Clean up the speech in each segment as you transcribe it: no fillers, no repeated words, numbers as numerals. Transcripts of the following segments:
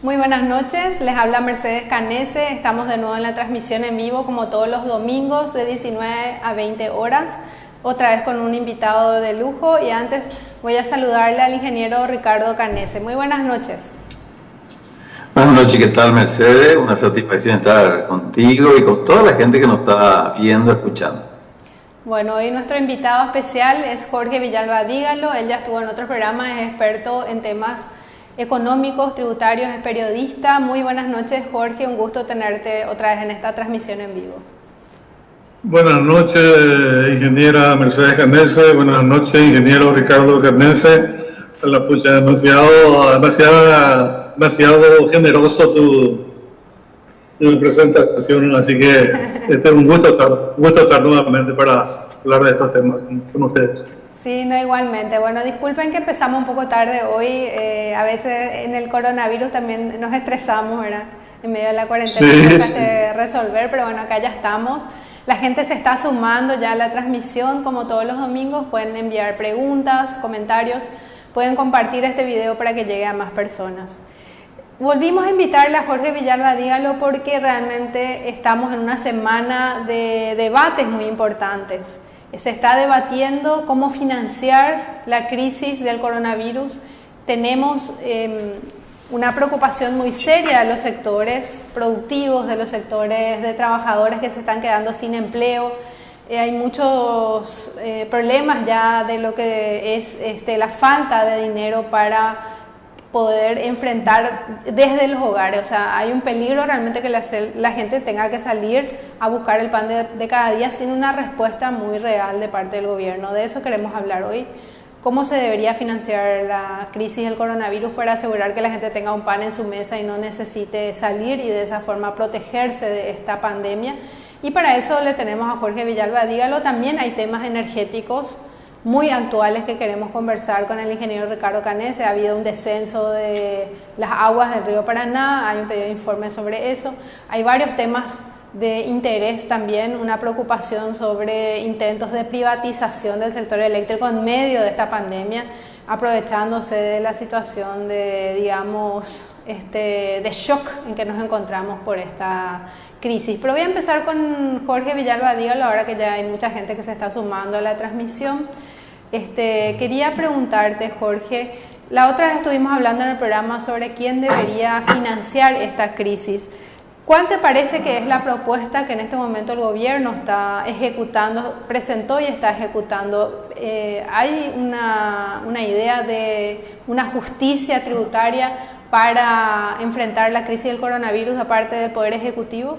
Muy buenas noches, les habla Mercedes Canese. Estamos de nuevo en la transmisión en vivo como todos los domingos de 19 a 20 horas, otra vez con un invitado de lujo, y antes voy a saludarle al ingeniero Ricardo Canese. Muy buenas noches. Buenas noches, ¿qué tal, Mercedes? Una satisfacción estar contigo y con toda la gente que nos está viendo, escuchando. Bueno, hoy nuestro invitado especial es Jorge Villalba Dígalo. Él ya estuvo en otros programas, es experto en temas económicos, tributarios, es periodista. Muy buenas noches, Jorge, un gusto tenerte otra vez en esta transmisión en vivo. Buenas noches, ingeniera Mercedes Canese. Buenas noches, ingeniero Ricardo Canese. La pucha, demasiado generoso tu presentación, así que es un gusto estar nuevamente para hablar de estos temas con ustedes. Sí, no, igualmente. Bueno, disculpen que empezamos un poco tarde hoy. A veces en el coronavirus también nos estresamos, ¿verdad? En medio de la cuarentena hay cosas que resolver, pero bueno, acá ya estamos. La gente se está sumando ya a la transmisión, como todos los domingos. Pueden enviar preguntas, comentarios, pueden compartir este video para que llegue a más personas. Volvimos a invitarle a Jorge Villalba Dígalo porque realmente estamos en una semana de debates muy importantes. Se está debatiendo cómo financiar la crisis del coronavirus. Tenemos una preocupación muy seria de los sectores productivos, de los sectores de trabajadores que se están quedando sin empleo. Hay muchos problemas ya de lo que es la falta de dinero para poder enfrentar desde los hogares. O sea, hay un peligro realmente que la gente tenga que salir a buscar el pan de cada día sin una respuesta muy real de parte del gobierno. De eso queremos hablar hoy. ¿Cómo se debería financiar la crisis del coronavirus para asegurar que la gente tenga un pan en su mesa y no necesite salir y de esa forma protegerse de esta pandemia? Y para eso le tenemos a Jorge Villalba Dígalo. También hay temas energéticos muy actuales que queremos conversar con el ingeniero Ricardo Canese. Ha habido un descenso de las aguas del río Paraná, hay un pedido de informe sobre eso. Hay varios temas de interés también, una preocupación sobre intentos de privatización del sector eléctrico en medio de esta pandemia, aprovechándose de la situación de, digamos, de shock en que nos encontramos por esta crisis. Pero voy a empezar con Jorge Villalba Dígalo, ahora que ya hay mucha gente que se está sumando a la transmisión. Quería preguntarte, Jorge, la otra vez estuvimos hablando en el programa sobre quién debería financiar esta crisis. ¿Cuál te parece que es la propuesta que en este momento el gobierno está ejecutando, presentó y está ejecutando? ¿Hay una idea de una justicia tributaria para enfrentar la crisis del coronavirus aparte del Poder Ejecutivo?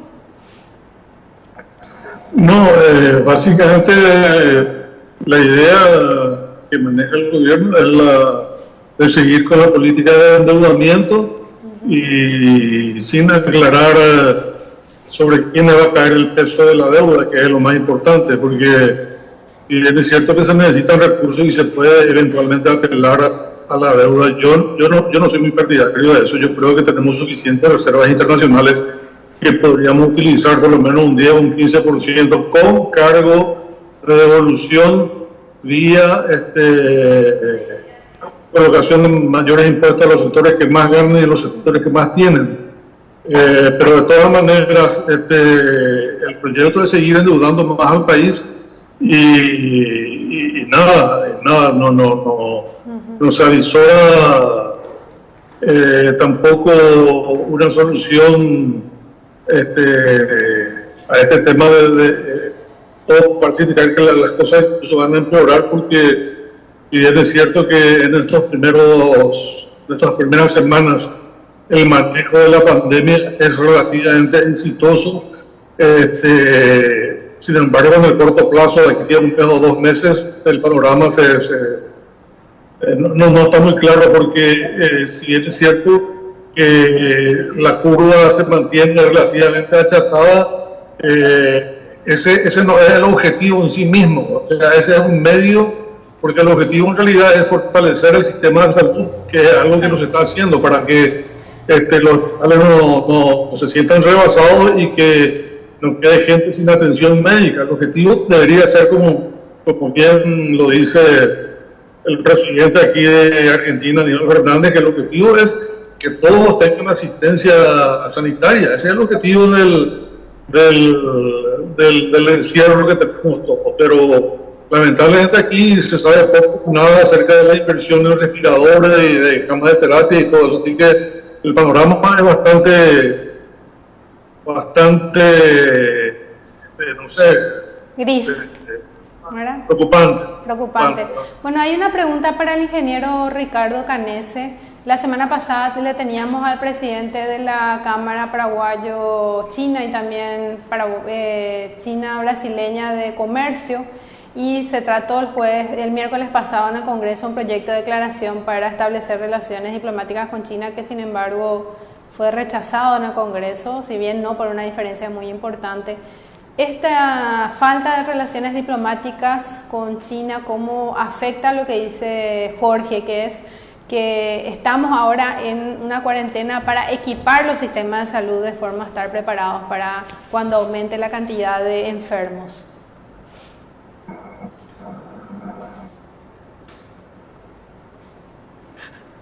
No, básicamente la idea que maneja el gobierno es la de seguir con la política de endeudamiento y sin aclarar sobre quién va a caer el peso de la deuda, que es lo más importante, porque si bien es cierto que se necesitan recursos y se puede eventualmente apelar a la deuda, yo no soy muy partidario de eso. Yo creo que tenemos suficientes reservas internacionales que podríamos utilizar por lo menos un 10 o un 15% con cargo de devolución vía colocación de mayores impuestos a los sectores que más ganan y a los sectores que más tienen. Pero de todas maneras, el proyecto de seguir endeudando más al país y no se avisora tampoco una solución a este tema de parece indicar que las cosas se van a empeorar, porque si bien es cierto que en estas primeras semanas el manejo de la pandemia es relativamente exitoso, sin embargo en el corto plazo, de aquí a un mes o 2 meses, el panorama no está muy claro, porque si bien es cierto que la curva se mantiene relativamente achatada, ese no es el objetivo en sí mismo. O sea, ese es un medio, porque el objetivo en realidad es fortalecer el sistema de salud, que es algo que no se está haciendo para que los hospitales no se sientan rebasados y que no quede gente sin atención médica. El objetivo debería ser, como bien lo dice el presidente aquí de Argentina, Aníbal Fernández, que el objetivo es que todos tengan asistencia sanitaria. Ese es el objetivo del encierro que tenemos todos. Pero lamentablemente aquí se sabe poco nada acerca de la inversión de los respiradores y de camas de terapia y todo eso. Así que el panorama es bastante no sé, gris. ¿Verdad? Preocupante. Bueno, hay una pregunta para el ingeniero Ricardo Canese. La semana pasada le teníamos al presidente de la Cámara Paraguayo-China y también China-Brasileña de Comercio, y se trató el miércoles pasado en el Congreso un proyecto de declaración para establecer relaciones diplomáticas con China, que sin embargo fue rechazado en el Congreso, si bien no por una diferencia muy importante. Esta falta de relaciones diplomáticas con China, ¿cómo afecta lo que dice Jorge, que es que estamos ahora en una cuarentena para equipar los sistemas de salud de forma a estar preparados para cuando aumente la cantidad de enfermos?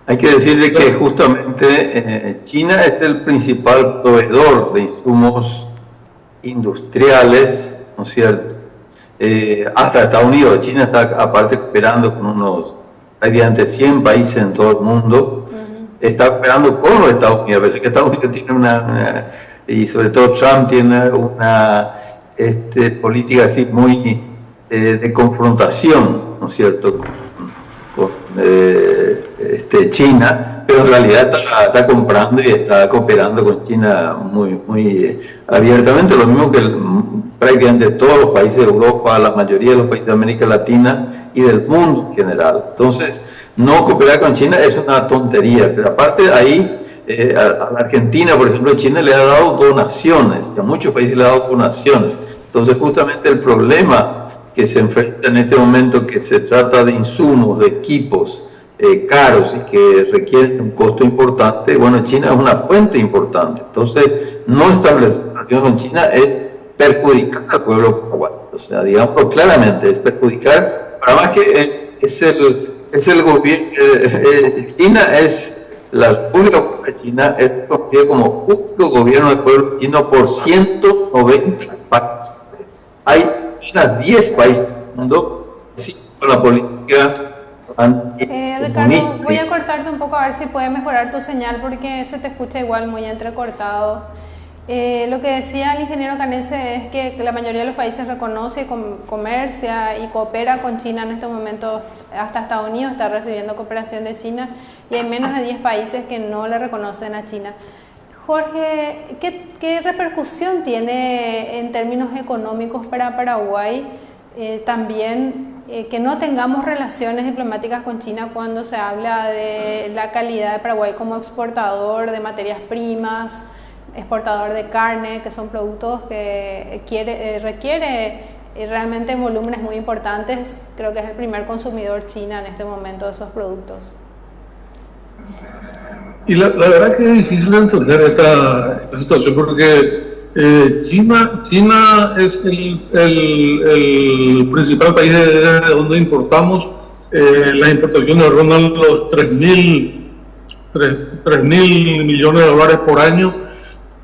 Hay que decirle que justamente China es el principal proveedor de insumos industriales, ¿no es cierto? Hasta Estados Unidos. China está aparte cooperando con unos, mediante 100 países en todo el mundo, está cooperando con los Estados Unidos. A veces que Estados Unidos tiene y sobre todo Trump tiene una política así muy de confrontación, ¿no es cierto?, con China, pero en realidad está comprando y está cooperando con China muy abiertamente, lo mismo que prácticamente todos los países de Europa, la mayoría de los países de América Latina y del mundo en general. Entonces, no cooperar con China es una tontería, pero aparte de ahí, a la Argentina, por ejemplo, China le ha dado donaciones, a muchos países le ha dado donaciones. Entonces, justamente el problema que se enfrenta en este momento, que se trata de insumos, de equipos caros y que requieren un costo importante, bueno, China es una fuente importante. Entonces, no establecer relaciones con China es perjudicar al pueblo paraguayo. O sea, digámoslo claramente, es perjudicar, para más que es el gobierno, China es la República de China, es conocido como único gobierno del pueblo chino por 190 países. Hay unas 10 países del mundo con la política Ricardo, voy a cortarte un poco a ver si puede mejorar tu señal porque se te escucha igual muy entrecortado. Lo que decía el ingeniero Canese es que la mayoría de los países reconoce, comercia y coopera con China en este momento. Hasta Estados Unidos está recibiendo cooperación de China y hay menos de 10 países que no le reconocen a China. Jorge, ¿qué repercusión tiene en términos económicos para Paraguay también que no tengamos relaciones diplomáticas con China cuando se habla de la calidad de Paraguay como exportador de materias primas, exportador de carne, que son productos que requiere realmente volúmenes muy importantes? Creo que es el primer consumidor China en este momento de esos productos. Y la verdad que es difícil de entender esta situación porque China es el principal país de donde importamos. Las importaciones rondan los 3.000 millones de dólares por año,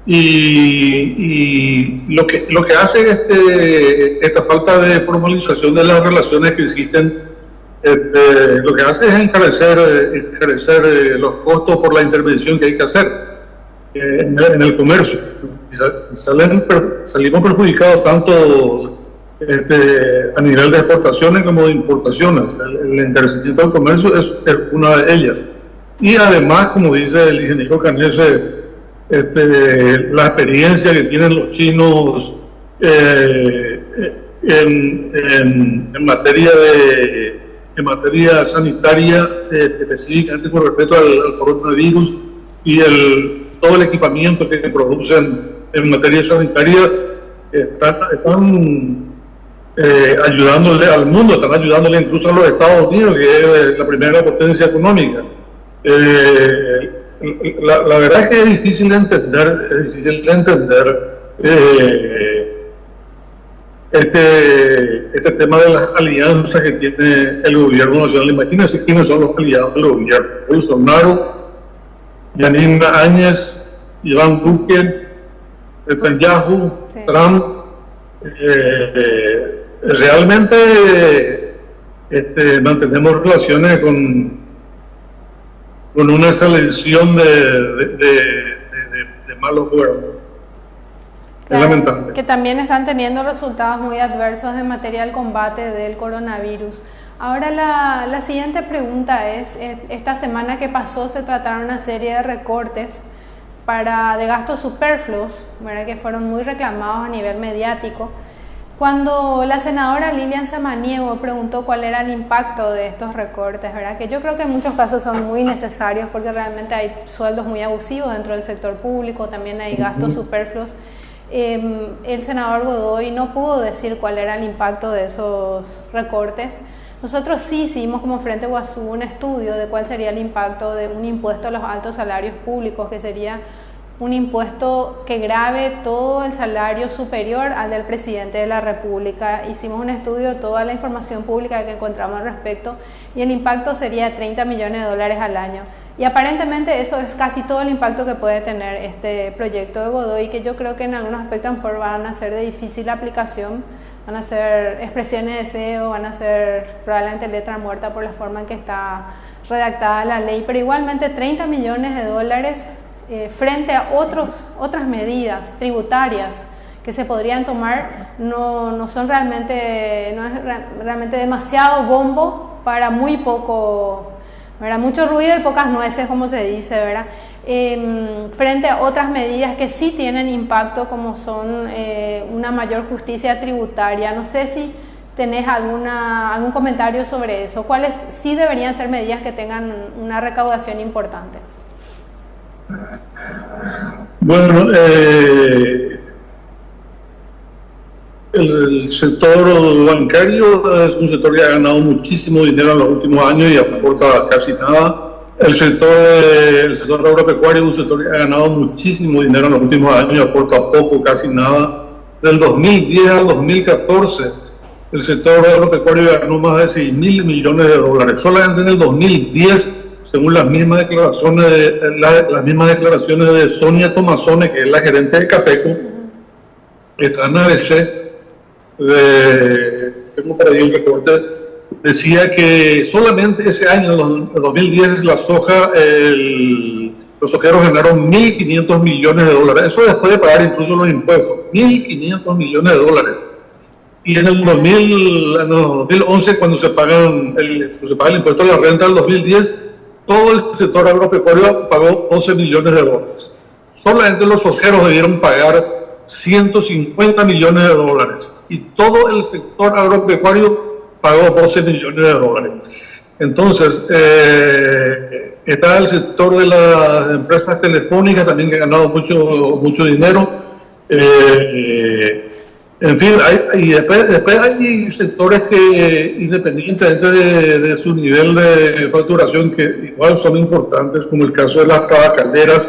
y lo que hace esta falta de formalización de las relaciones que existen, lo que hace es encarecer los costos por la intervención que hay que hacer en el comercio. Salimos perjudicados tanto a nivel de exportaciones como de importaciones. El encarecimiento del comercio es una de ellas. Y además, como dice el ingeniero Canese, la experiencia que tienen los chinos en materia sanitaria, específicamente con respecto al coronavirus y todo el equipamiento que producen en materia sanitaria, están ayudándole al mundo, están ayudándole incluso a los Estados Unidos, que es la primera potencia económica. La verdad es que es difícil de entender este tema de las alianzas que tiene el gobierno nacional. Imagínense quiénes son los aliados del gobierno. Bolsonaro, Janine Áñez, Iván Duque, Netanyahu, Sí. Trump. Realmente mantenemos relaciones con una selección de malos gobiernos. Claro, Es lamentable. que también están teniendo resultados muy adversos en materia del combate del coronavirus. Ahora la siguiente pregunta es, esta semana que pasó se trataron una serie de recortes de gastos superfluos, ¿verdad?, que fueron muy reclamados a nivel mediático. Cuando la senadora Lilian Samaniego preguntó cuál era el impacto de estos recortes, ¿verdad?, que yo creo que en muchos casos son muy necesarios porque realmente hay sueldos muy abusivos dentro del sector público, también hay gastos superfluos. El senador Godoy no pudo decir cuál era el impacto de esos recortes. Nosotros sí hicimos como Frente Guazú un estudio de cuál sería el impacto de un impuesto a los altos salarios públicos, que sería un impuesto que grave todo el salario superior al del presidente de la República. Hicimos un estudio de toda la información pública que encontramos al respecto y el impacto sería de $30 millones al año. Y aparentemente eso es casi todo el impacto que puede tener este proyecto de Godoy, que yo creo que en algunos aspectos van a ser de difícil aplicación, van a ser expresiones de deseo, van a ser probablemente letra muerta por la forma en que está redactada la ley, pero igualmente $30 millones frente a otras medidas tributarias que se podrían tomar no es realmente demasiado bombo para muy poco, ¿verdad?, mucho ruido y pocas nueces, como se dice, ¿verdad?, frente a otras medidas que sí tienen impacto, como son una mayor justicia tributaria. No sé si tenés algún comentario sobre eso. ¿Cuáles sí deberían ser medidas que tengan una recaudación importante? Bueno, el sector bancario es un sector que ha ganado muchísimo dinero en los últimos años y aporta casi nada. El sector agropecuario es un sector que ha ganado muchísimo dinero en los últimos años y aporta poco, casi nada. Del 2010 al 2014, el sector agropecuario ganó más de $6.000 millones. Solamente en el 2010, según las mismas declaraciones de Sonia Tomazone, que es la gerente de Capeco, que está en ABC, tengo por ahí el reporte, decía que solamente ese año, en 2010, los sojeros ganaron $1.500 millones. Eso después de pagar incluso los impuestos, $1.500 millones. Y en el 2011, cuando se paga el impuesto a la renta del 2010, todo el sector agropecuario pagó $12 millones. Solamente los sojeros debieron pagar $150 millones y todo el sector agropecuario pagó $12 millones. Entonces, está el sector de las empresas telefónicas también, que ha ganado mucho dinero. En fin, después hay sectores que, independientemente de su nivel de facturación, que igual son importantes, como el caso de las tabacaleras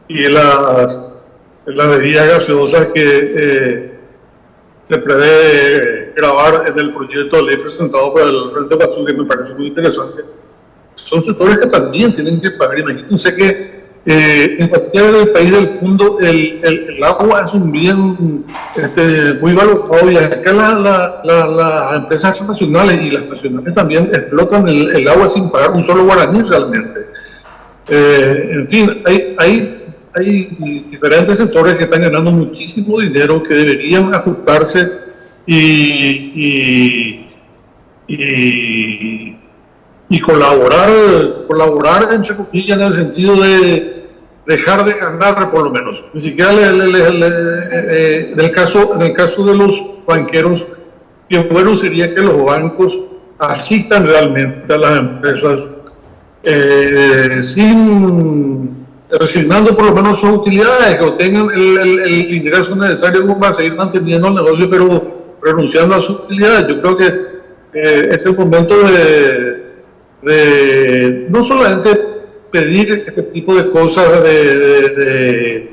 y las bebidas gaseosas, que se prevé grabar en el proyecto de ley presentado por el Frente Guazú, que me parece muy interesante. Son sectores que también tienen que pagar. Imagínense que en cualquier país del mundo el agua es un bien muy valorado, y acá las empresas nacionales y las nacionales también explotan el agua sin pagar un solo guaraní realmente. En fin, hay diferentes sectores que están ganando muchísimo dinero, que deberían ajustarse y colaborar entre comillas, en el sentido de dejar de ganar, por lo menos. Ni siquiera en el caso de los banqueros, que bueno sería que los bancos asistan realmente a las empresas resignando por lo menos sus utilidades, que obtengan el ingreso necesario como para seguir manteniendo el negocio, pero renunciando a sus utilidades. Yo creo que es el momento de no solamente pedir este tipo de cosas, de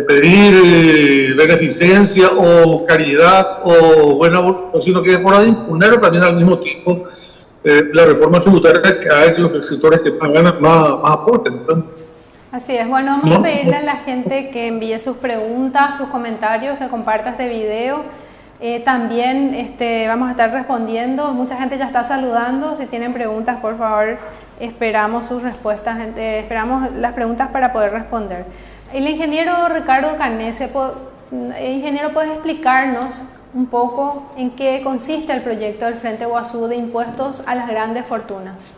pedir beneficencia o caridad o buena voluntad, sino que es hora de imponer también al mismo tiempo la reforma tributaria que haga que los sectores que más ganan más aporten, ¿verdad? Así es. Bueno, vamos a pedirle a la gente que envíe sus preguntas, sus comentarios, que comparta este video. También vamos a estar respondiendo. Mucha gente ya está saludando. Si tienen preguntas, por favor, esperamos sus respuestas. Esperamos las preguntas para poder responder. El ingeniero Ricardo Canese, ingeniero, ¿puedes explicarnos un poco en qué consiste el proyecto del Frente Guazú de impuestos a las grandes fortunas?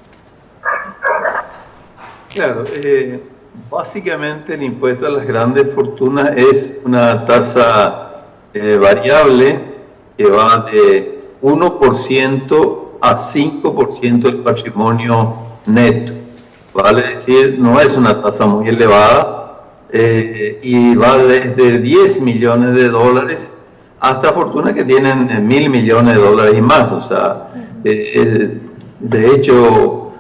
Claro, básicamente el impuesto a las grandes fortunas es una tasa variable que va de 1% a 5% del patrimonio neto. Vale decir, no es una tasa muy elevada y va desde 10 millones de dólares hasta fortunas que tienen 1.000 millones de dólares y más. O sea, de hecho,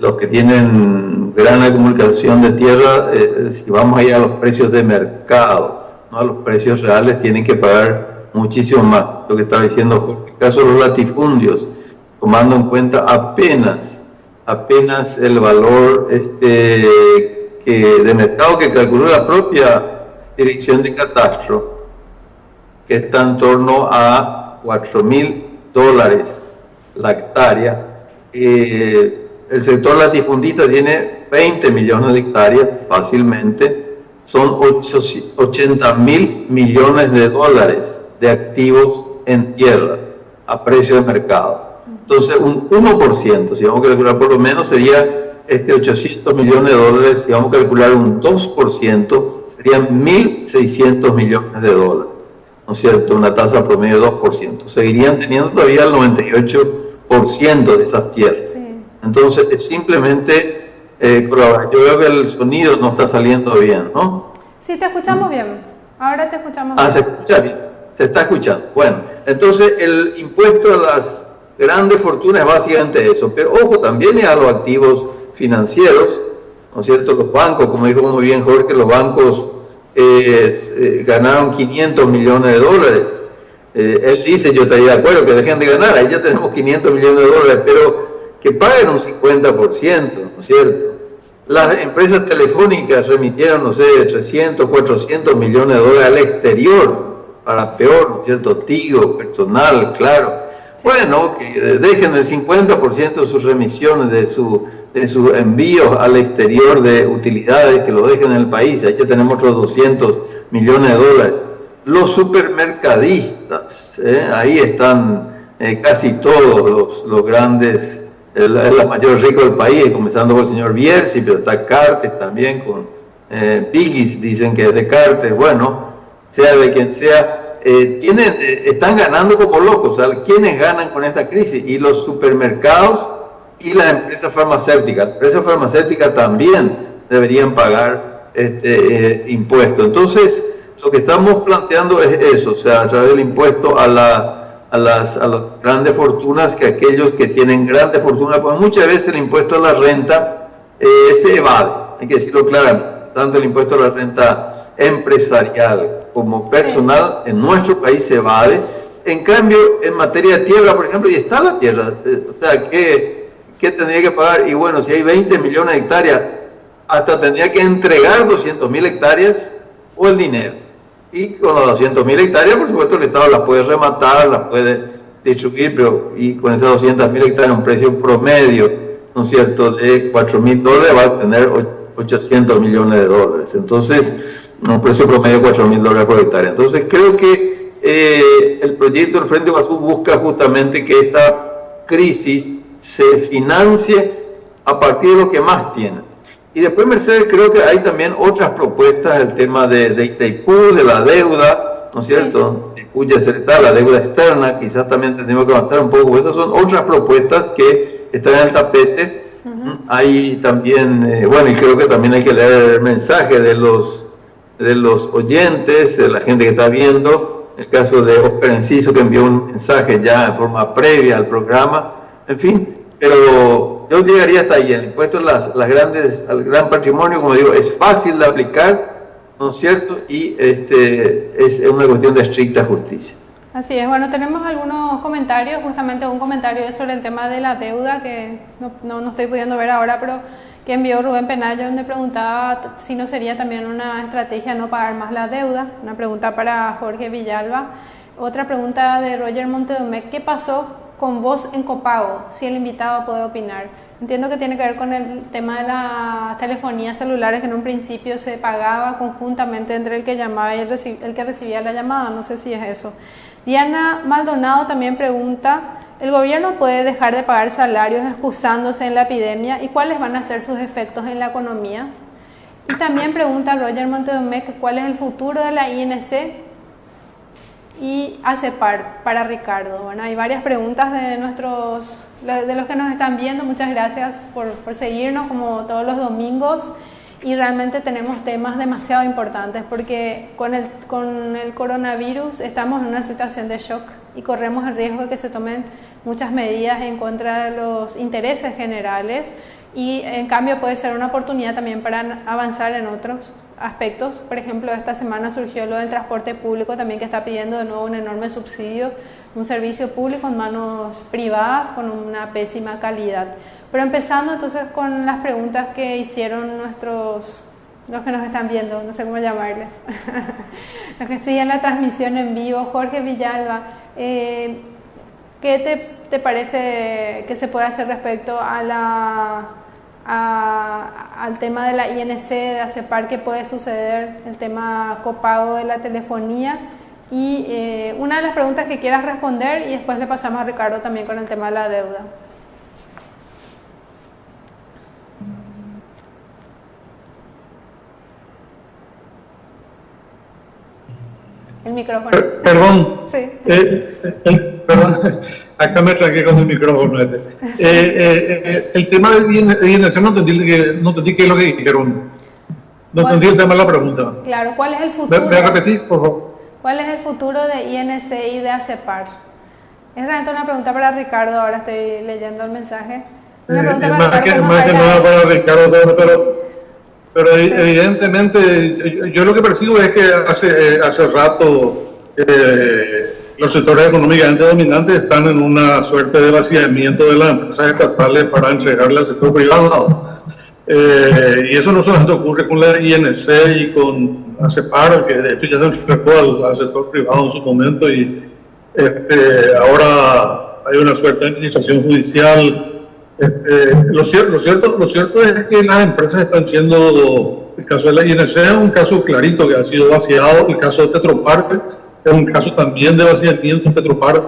los que tienen gran acumulación de tierra, si vamos a ir a los precios de mercado, no a los precios reales, tienen que pagar muchísimo más. Lo que estaba diciendo Jorge, el caso de los latifundios, tomando en cuenta apenas el valor de mercado que calculó la propia Dirección de Catastro, que está en torno a $4.000 la hectárea. El sector latifundista tiene 20 millones de hectáreas fácilmente, son 80.000 millones de dólares de activos en tierra a precio de mercado. Entonces, un 1%, si vamos a calcular por lo menos, sería 800 millones de dólares. Si vamos a calcular un 2%, serían 1.600 millones de dólares. ¿No es cierto? Una tasa promedio de 2%. Seguirían teniendo todavía el 98% de esas tierras. Sí. Entonces, es simplemente colaborar. Yo veo que el sonido no está saliendo bien, ¿no? Sí, te escuchamos bien. Ahora te escuchamos bien. Se escucha bien. Se está escuchando. Bueno, entonces el impuesto a las grandes fortunas es básicamente eso. Pero ojo, también es a los activos financieros, ¿no es cierto? Los bancos, como dijo muy bien Jorge, los bancos ganaron 500 millones de dólares. Él dice, yo estaría de acuerdo que dejen de ganar, ahí ya tenemos 500 millones de dólares, pero que paguen un 50%, ¿no es cierto? Las empresas telefónicas remitieron, no sé, 300, 400 millones de dólares al exterior, para peor, ¿no es cierto? Tigo, personal, claro. Bueno, que dejen el 50% de sus remisiones, de sus envíos al exterior de utilidades, que lo dejen en el país. Ahí ya tenemos otros 200 millones de dólares. Los supermercadistas, ahí están casi todos los grandes, la mayor rico del país, comenzando por el señor Bierzi, pero está Cartes también, con Pigis, dicen que es de Cartes. Bueno, sea de quien sea, están ganando como locos. O sea, ¿quiénes ganan con esta crisis? Y los supermercados y las empresas farmacéuticas. Las empresas farmacéuticas también deberían pagar impuestos. Entonces, lo que estamos planteando es eso, o sea, a través del impuesto a las grandes fortunas, que aquellos que tienen grandes fortunas, pues muchas veces el impuesto a la renta se evade, hay que decirlo claramente, tanto el impuesto a la renta empresarial como personal en nuestro país se evade. En cambio, en materia de tierra, por ejemplo, y está la tierra, o sea, ¿qué tendría que pagar? Y bueno, si hay 20 millones de hectáreas, hasta tendría que entregar 200.000 hectáreas o el dinero. Y con las 200.000 hectáreas, por supuesto, el Estado las puede rematar, las puede distribuir, pero y con esas 200.000 hectáreas, un precio promedio, ¿no es cierto?, de $4.000, va a tener 800 millones de dólares. Entonces, un precio promedio de $4.000 por hectárea. Entonces, creo que el proyecto del Frente Guazú busca justamente que esta crisis se financie a partir de lo que más tienen. Y después, Mercedes, creo que hay también otras propuestas, el tema de Itaipú, de la deuda, ¿no es cierto? Itaipú ya está, la deuda externa, quizás también tenemos que avanzar un poco. Esas son otras propuestas que están en el tapete. Hay también, bueno, y creo que también hay que leer el mensaje de los oyentes, de la gente que está viendo, el caso de Oscar Enciso, que envió un mensaje ya en forma previa al programa, en fin, pero yo llegaría hasta ahí. El impuesto al gran patrimonio, como digo, es fácil de aplicar, ¿no es cierto? Y es una cuestión de estricta justicia. Así es, bueno, tenemos algunos comentarios, justamente un comentario sobre el tema de la deuda que no estoy pudiendo ver ahora, pero que envió Rubén Penayo, donde preguntaba si no sería también una estrategia no pagar más la deuda. Una pregunta para Jorge Villalba. Otra pregunta de Roger Montedomec: ¿qué pasó con vos en copago? Si el invitado puede opinar. Entiendo que tiene que ver con el tema de las telefonías celulares, que en un principio se pagaba conjuntamente entre el que llamaba y el que recibía la llamada. No sé si es eso. Diana Maldonado también pregunta: ¿el gobierno puede dejar de pagar salarios excusándose en la epidemia? ¿Y cuáles van a ser sus efectos en la economía? Y también pregunta Roger Montedomec: ¿cuál es el futuro de la INC y ACEPAR para Ricardo? Bueno, hay varias preguntas de los que nos están viendo. Muchas gracias por seguirnos como todos los domingos. Y realmente tenemos temas demasiado importantes porque con el coronavirus estamos en una situación de shock y corremos el riesgo de que se tomen muchas medidas en contra de los intereses generales, y en cambio puede ser una oportunidad también para avanzar en otros aspectos. Por ejemplo, esta semana surgió lo del transporte público también, que está pidiendo de nuevo un enorme subsidio, un servicio público en manos privadas con una pésima calidad. Pero empezando entonces con las preguntas que hicieron los que nos están viendo, no sé cómo llamarles, los que siguen la transmisión en vivo. Jorge Villalba, ¿qué te parece que se puede hacer respecto al tema de la INC, de ACEPAR, que puede suceder, el tema copago de la telefonía? Y una de las preguntas que quieras responder, y después le pasamos a Ricardo también con el tema de la deuda. El micrófono. Perdón. Sí. Perdón. Acá me traqué con el micrófono. El tema del INC no entendí qué es lo que dijeron. No entendí el tema de la pregunta. Claro, ¿cuál es el futuro? ¿Me repetís, por favor? ¿Cuál es el futuro de INC y de ACEPAR? Es realmente una pregunta para Ricardo. Ahora estoy leyendo el mensaje. Una pregunta para Ricardo. Más que nada para Ricardo, pero evidentemente yo lo que percibo es que hace rato los sectores económicamente dominantes están en una suerte de vaciamiento de las empresas estatales para entregarle al sector privado. Y eso no solamente ocurre con la INC y con ACEPAR, que de hecho ya se entregó al sector privado en su momento, y ahora hay una suerte de administración judicial. Lo cierto es que las empresas están siendo, el caso de la INC es un caso clarito que ha sido vaciado, el caso de Petropar es un caso también de vaciamiento. Petropar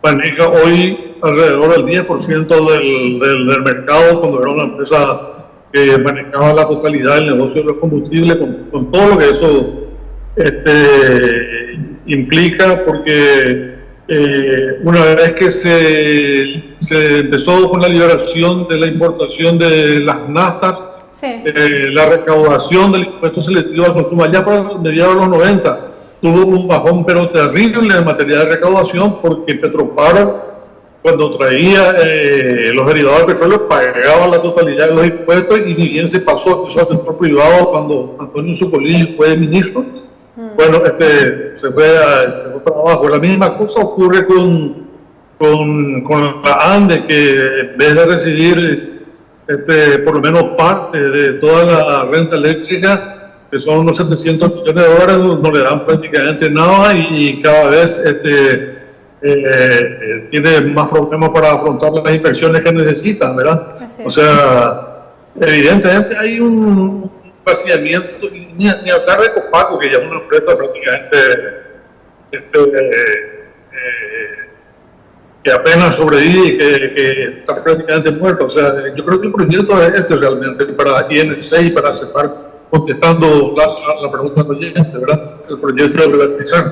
maneja hoy alrededor del 10% del mercado, cuando era una empresa que manejaba la totalidad del negocio de los combustibles, con todo lo que eso implica, porque una vez que se empezó con la liberación de la importación de las naftas, sí, la recaudación del impuesto selectivo al consumo allá para mediados de los 90 tuvo un bajón pero terrible en materia de recaudación, porque Petropar, cuando traía los derivados del petróleo, pagaba la totalidad de los impuestos, y ni bien se pasó al sector privado cuando Antonio Zucolí fue ministro. Bueno, se fue para abajo. La misma cosa ocurre con la ANDE, que en vez de recibir por lo menos parte de toda la renta eléctrica, que son unos 700 millones de dólares, no le dan prácticamente nada, y cada vez tiene más problemas para afrontar las inversiones que necesitan, ¿verdad? O sea, evidentemente hay un vaciamiento, ni hablar de Copaco, que ya es una empresa prácticamente que apenas sobrevive y que está prácticamente muerta. O sea, yo creo que el proyecto es ese realmente para INC y para ACEPAR, contestando la pregunta del oyente, ¿verdad? El proyecto de privatizar.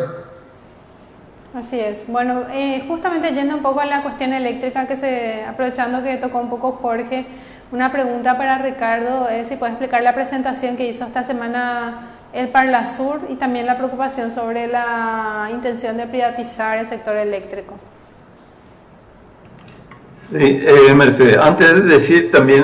Así es. Bueno, justamente yendo un poco a la cuestión eléctrica, aprovechando que tocó un poco Jorge, una pregunta para Ricardo es si puede explicar la presentación que hizo esta semana el Parlasur y también la preocupación sobre la intención de privatizar el sector eléctrico. Sí, Mercedes, antes de decir también,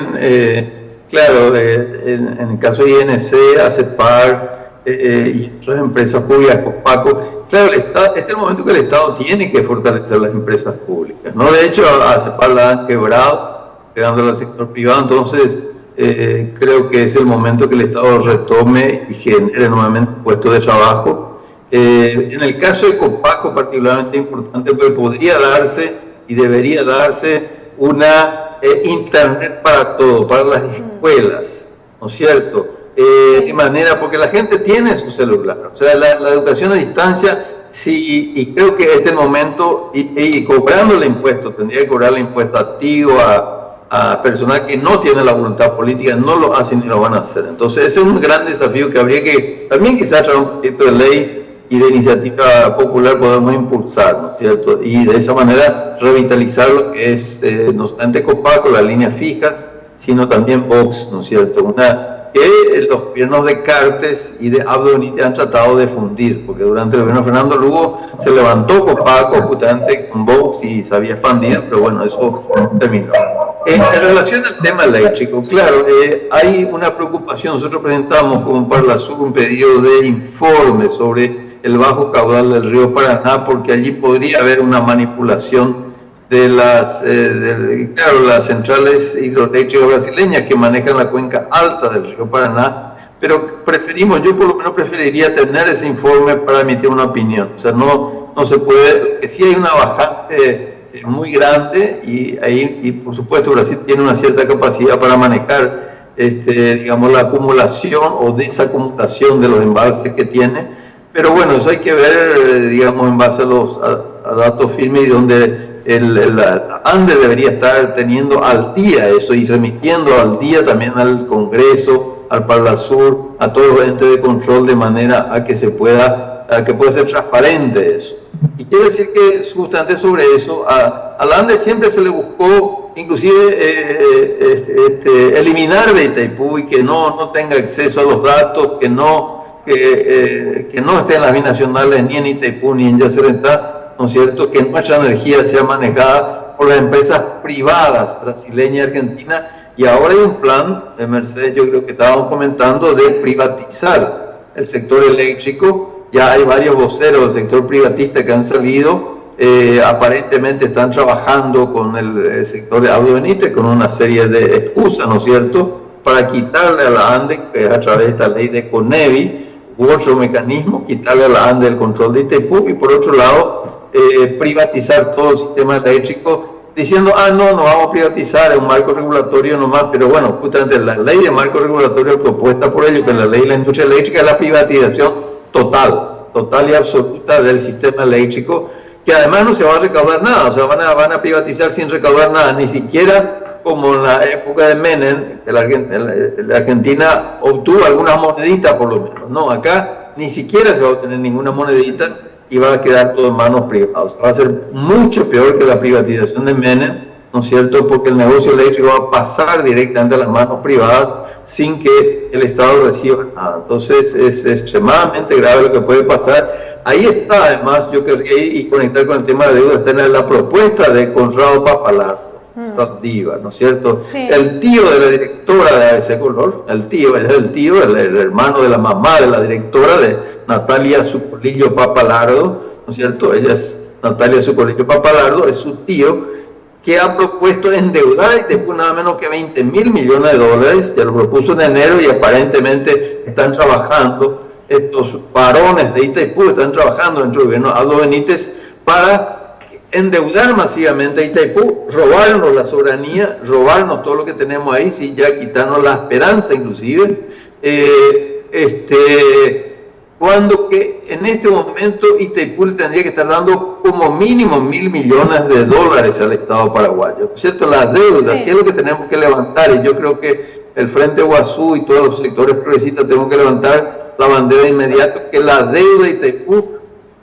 claro, en el caso de INC, ACEPAR y otras empresas públicas, Copaco, claro, este es el momento que el Estado tiene que fortalecer las empresas públicas, ¿no? De hecho, a CEPAL la han quebrado, quedándole al sector privado, entonces creo que es el momento que el Estado retome y genere nuevamente puestos de trabajo. En el caso de Copaco, particularmente importante, porque podría darse y debería darse una internet para todo, para las escuelas, ¿no es cierto? De manera, porque la gente tiene su celular, o sea, la educación a distancia, sí, y creo que este momento, y cobrando el impuesto, tendría que cobrar el impuesto activo a personal que no tiene la voluntad política, no lo hacen ni lo van a hacer. Entonces ese es un gran desafío que habría que también quizás traer un proyecto de ley y de iniciativa popular podemos impulsar, ¿no es cierto? Y de esa manera revitalizar lo que es no solamente Copaco, las líneas fijas, sino también Vox, ¿no es cierto? Que los gobiernos de Cartes y de Abdo Benítez han tratado de fundir, porque durante el gobierno de Fernando Lugo se levantó Copaco justamente con Vox y se había expandido, pero bueno, eso terminó. En relación al tema eléctrico, claro, hay una preocupación. Nosotros presentamos como Parlasur un pedido de informe sobre el bajo caudal del río Paraná, porque allí podría haber una manipulación de las centrales hidroeléctricas brasileñas que manejan la cuenca alta del río Paraná, pero yo por lo menos preferiría tener ese informe para emitir una opinión. O sea, no se puede, que sí hay una bajante muy grande y por supuesto Brasil tiene una cierta capacidad para manejar digamos la acumulación o desacumulación de los embalses que tiene, pero bueno, eso hay que ver digamos en base a datos firmes y donde la ANDE debería estar teniendo al día eso y remitiendo al día también al Congreso, al Parlasur, a todos los entes de control, de manera a que pueda ser transparente eso. Y quiero decir que justamente sobre eso, a la ANDE siempre se le buscó inclusive eliminar de Itaipú y que no tenga acceso a los datos, que no estén las binacionales ni en Itaipú ni en Yacyretá, ¿no es cierto? Que nuestra energía sea manejada por las empresas privadas brasileñas y argentinas, y ahora hay un plan, Mercedes, yo creo que estábamos comentando, de privatizar el sector eléctrico. Ya hay varios voceros del sector privatista que han salido, aparentemente están trabajando con el sector de Abdo Benítez con una serie de excusas, ¿no es cierto?, para quitarle a la ANDE, que es a través de esta ley de CONEVI, u otro mecanismo, quitarle a la ANDE el control de Itaipú, y por otro lado, privatizar todo el sistema eléctrico, diciendo, no vamos a privatizar, es un marco regulatorio nomás, pero bueno, justamente la ley de marco regulatorio propuesta por ellos, que es la ley de la industria eléctrica, es la privatización total y absoluta del sistema eléctrico, que además no se va a recaudar nada, o sea, van a privatizar sin recaudar nada, ni siquiera como en la época de Menem, que la Argentina obtuvo algunas moneditas por lo menos. No, acá ni siquiera se va a obtener ninguna monedita y va a quedar todo en manos privadas. Va a ser mucho peor que la privatización de Menem, ¿no es cierto?, porque el negocio eléctrico va a pasar directamente a las manos privadas sin que el Estado reciba nada. Entonces es extremadamente grave lo que puede pasar. Ahí está, además, yo quería y conectar con el tema de deuda, está en la propuesta de Conrado Pappalardo, Sardiva, ¿no es cierto? Sí. El tío de la directora de ABC Color, el hermano de la mamá de la directora, de Natalia Zucolillo Pappalardo, ¿no es cierto? Ella es Natalia Zucolillo Pappalardo, es su tío, que ha propuesto endeudar a Itaipú nada menos que $20.000 millones, ya lo propuso en enero, y aparentemente están trabajando, estos varones de Itaipú están trabajando dentro del gobierno Abdo Benítez para endeudar masivamente a Itaipú, robarnos la soberanía, robarnos todo lo que tenemos ahí, sí, ya quitarnos la esperanza inclusive, cuando que en este momento Itaipú le tendría que estar dando como mínimo $1.000 millones al Estado paraguayo, ¿cierto? Las deudas, sí. ¿Qué es lo que tenemos que levantar? Y yo creo que el Frente Guazú y todos los sectores progresistas tenemos que levantar la bandera de inmediato, que la deuda de Itaipú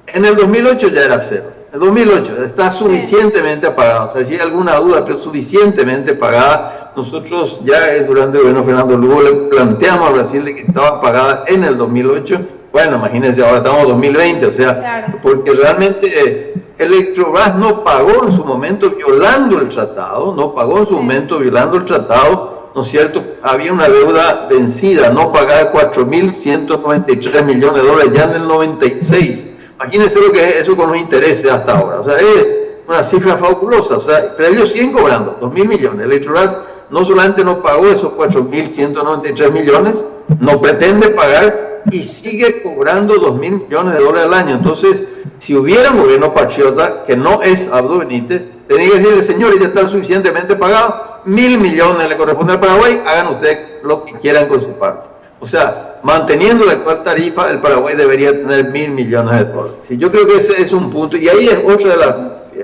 en el 2008 ya era cero. El 2008 está suficientemente pagada, o sea, si hay alguna duda, pero suficientemente pagada. Nosotros ya durante el gobierno de Fernando Lugo le planteamos a Brasil de que estaba pagada en el 2008. Bueno, imagínense, ahora estamos en 2020, o sea, claro. Porque realmente Electrobras no pagó en su momento violando el tratado, ¿no es cierto? Había una deuda vencida, no pagada, $4.193 millones ya en el 96. Imagínense lo que es eso con los intereses hasta ahora. O sea, es una cifra fabulosa. O sea, pero ellos siguen cobrando 2.000 millones. Electrobras no solamente no pagó esos 4.193 millones, no pretende pagar y sigue cobrando 2.000 millones de dólares al año. Entonces, si hubiera un gobierno patriota, que no es Abdo Benítez, tenía que decirle, señores, ya está suficientemente pagado, 1.000 millones le corresponde al Paraguay, hagan ustedes lo que quieran con su parte. O sea, manteniendo la actual tarifa, el Paraguay debería tener 1.000 millones de dólares. Sí, yo creo que ese es un punto, y ahí es otra de las,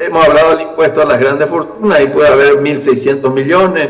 hemos hablado del impuesto a las grandes fortunas, ahí puede haber 1.600 millones,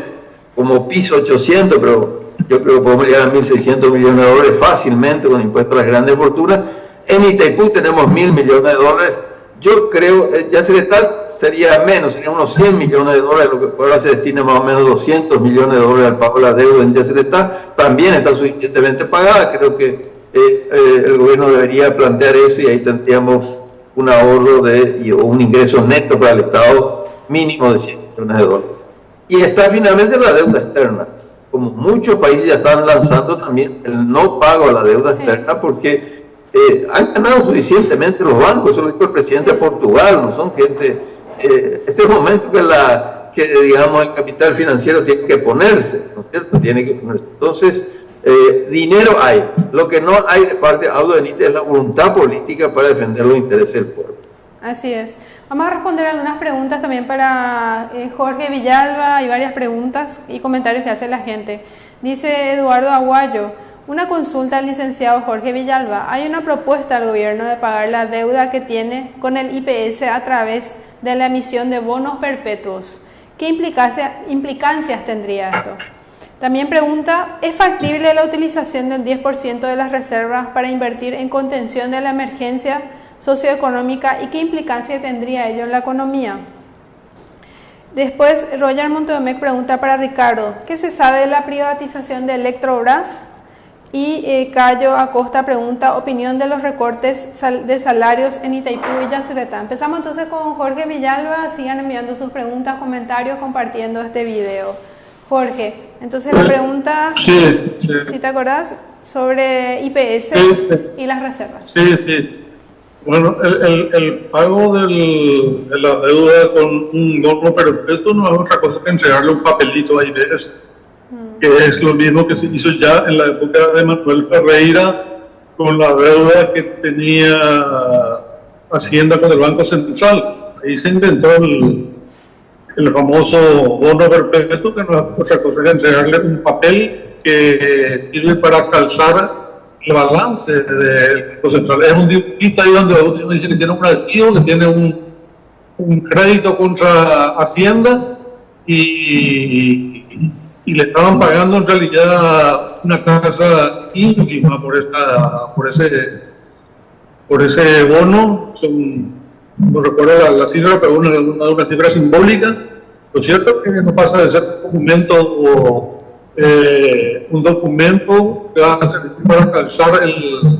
como piso 800, pero yo creo que podemos llegar a 1.600 millones de dólares fácilmente con impuesto a las grandes fortunas. En Itaipú tenemos 1.000 millones de dólares. Yo creo, Yacyretá sería menos, serían unos 100 millones de dólares, lo que ahora se destina más o menos 200 millones de dólares al pago de la deuda en Yacyretá. También está suficientemente pagada. Creo que el gobierno debería plantear eso y ahí tendríamos un ahorro o un ingreso neto para el Estado mínimo de 100 millones de dólares. Y está finalmente la deuda externa. Como muchos países ya están lanzando también el no pago a la deuda externa porque han ganado suficientemente los bancos. Eso lo dijo el presidente de Portugal, no son gente... este es el momento que digamos el capital financiero tiene que ponerse, ¿no es cierto? Tiene que ponerse. Entonces, dinero hay. Lo que no hay de parte de Abdo Benítez es la voluntad política para defender los intereses del pueblo. Así es. Vamos a responder algunas preguntas también para Jorge Villalba. Hay varias preguntas y comentarios que hace la gente. Dice Eduardo Aguayo, una consulta al licenciado Jorge Villalba. Hay una propuesta al gobierno de pagar la deuda que tiene con el IPS a través de la emisión de bonos perpetuos. ¿Qué implicancias tendría esto? También pregunta, ¿es factible la utilización del 10% de las reservas para invertir en contención de la emergencia socioeconómica y qué implicancia tendría ello en la economía? Después, Roger Montedomec pregunta para Ricardo, ¿qué se sabe de la privatización de Electrobras? Y Cayo Acosta pregunta, opinión de los recortes de salarios en Itaipú y Yacyretá. Empezamos entonces con Jorge Villalba, sigan enviando sus preguntas, comentarios, compartiendo este video. Jorge, entonces la pregunta, si te acordás, sobre IPS y las reservas. Sí. Bueno, el pago de la deuda con un bono perpetuo no es otra cosa que entregarle un papelito a IPS, que es lo mismo que se hizo ya en la época de Manuel Ferreira con la deuda que tenía Hacienda con el Banco Central. Ahí se inventó el famoso bono perpetuo, que no es otra cosa que entregarle un papel que sirve para calzar el balance del Banco Central. Es un dibujito ahí donde uno dice que tiene un activo, que tiene un crédito contra Hacienda y le estaban pagando en realidad una tasa ínfima por ese bono. No recuerdo la cifra, pero una cifra simbólica. Lo cierto es que no pasa de ser un documento que va a servir para calzar el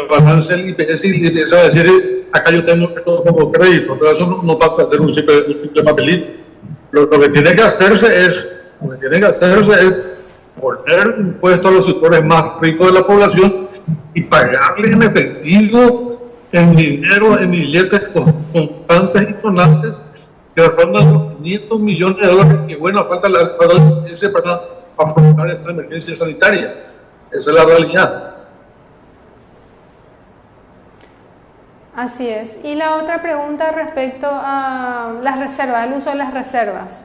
balance del IPS y le empieza a decir, acá yo tengo esto como crédito, pero eso no pasa a ser un simple papelito. Lo que tiene que hacerse es poner impuestos a los sectores más ricos de la población y pagarles en efectivo, en dinero, en billetes constantes y sonantes que rondan los 500 millones de dólares que falta para afrontar esta emergencia sanitaria. Esa es la realidad. Así es. Y la otra pregunta respecto a las reservas, el uso de las reservas.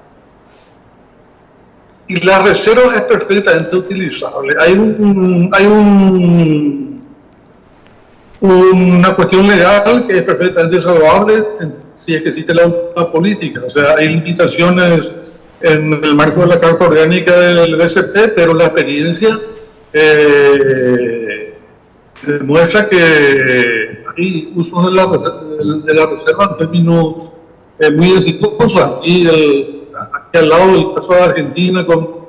Y la reserva es perfectamente utilizable. Hay una cuestión legal que es perfectamente salvable si es que existe la política. O sea, hay limitaciones en el marco de la Carta Orgánica del BCP, pero la experiencia demuestra que hay uso de la reserva en términos muy exitosos. Aquí al lado del caso de Argentina, con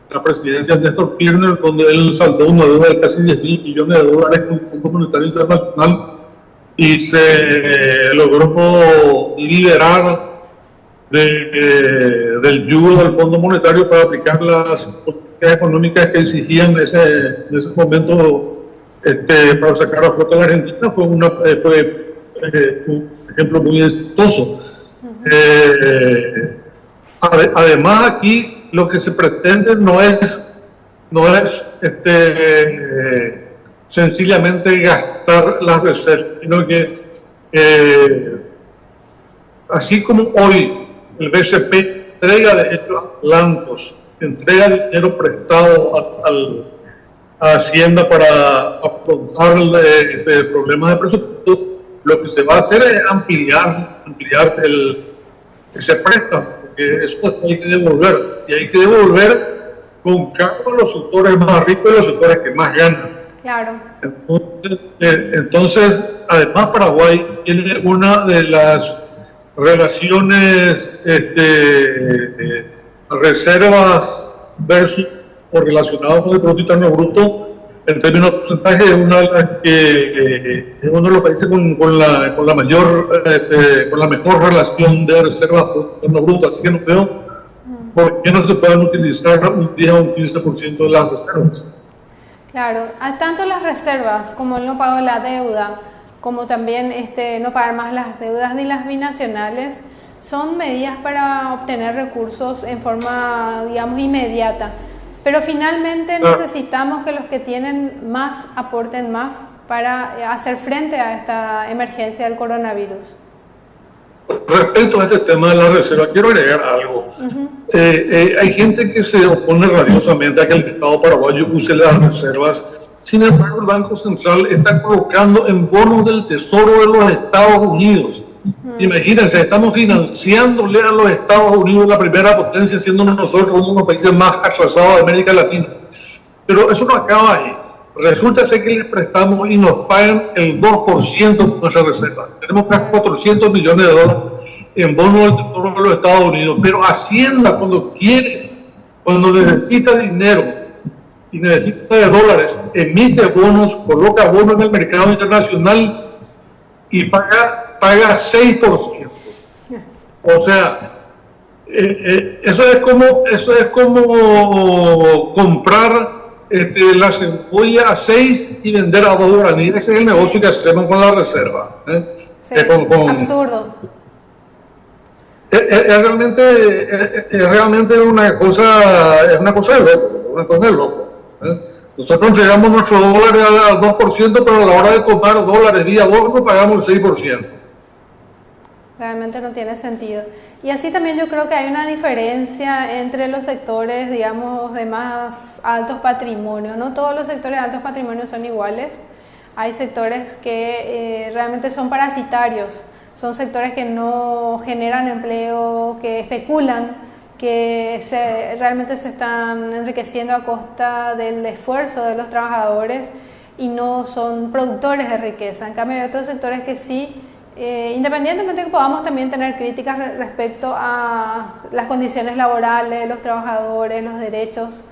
la presidencia de Néstor Kirchner, donde él saldó una deuda de casi 10.000 millones de dólares con el Fondo Monetario Internacional y se logró liberar del yugo del Fondo Monetario para aplicar las políticas económicas que exigían en ese momento para sacar a flota a la Argentina fue un ejemplo muy exitoso. Además, aquí lo que se pretende no es sencillamente gastar las reservas, sino que así como hoy el BCP entrega de hecho adelantos, entrega dinero prestado a Hacienda para afrontar problemas de presupuesto, lo que se va a hacer es ampliar ese préstamo, porque eso hay que devolver, y hay que devolver con cargo a los sectores más ricos y los sectores que más ganan. Claro. Entonces, además Paraguay tiene una de las relaciones reservas versus o relacionadas con el Producto Interno Bruto, en términos de porcentaje, es uno de los países con la mejor relación de reservas por Producto Interno Bruto, así que no veo por qué no se puedan utilizar un 10 o un 15% de las reservas. Claro, tanto las reservas como el no pago de la deuda, como también no pagar más las deudas ni las binacionales, son medidas para obtener recursos en forma, digamos, inmediata. Pero finalmente necesitamos que los que tienen más aporten más para hacer frente a esta emergencia del coronavirus. Respecto a este tema de la reserva, quiero agregar algo. Hay gente que se opone radiosamente a que el Estado paraguayo use las reservas. Sin embargo, el Banco Central está colocando en bonos del Tesoro de los Estados Unidos. Imagínense, estamos financiándole a los Estados Unidos, la primera potencia, siendo nosotros uno de los países más atrasados de América Latina. Pero eso no acaba ahí. Resulta que les prestamos y nos pagan el 2% de nuestra reserva. Tenemos casi 400 millones de dólares en bonos del Tesoro de los Estados Unidos. Pero Hacienda, cuando necesita dinero y necesita de dólares, emite bonos, coloca bonos en el mercado internacional y paga 6%. O sea, eso es como comprar la cebolla a 6 y vender a 2 guaraníes. Ese es el negocio que hacemos con la reserva. Sí, absurdo. Es realmente una cosa de loco. Nosotros entregamos nuestros dólares al 2%, pero a la hora de tomar dólares vía bono pagamos el 6%. Realmente no tiene sentido. Y así también yo creo que hay una diferencia entre los sectores, digamos, de más altos patrimonios. No todos los sectores de altos patrimonios son iguales. Hay sectores que realmente son parasitarios. Son sectores que no generan empleo, que especulan, que realmente se están enriqueciendo a costa del esfuerzo de los trabajadores y no son productores de riqueza. En cambio hay otros sectores que sí, independientemente de que podamos también tener críticas respecto a las condiciones laborales de los trabajadores, los derechos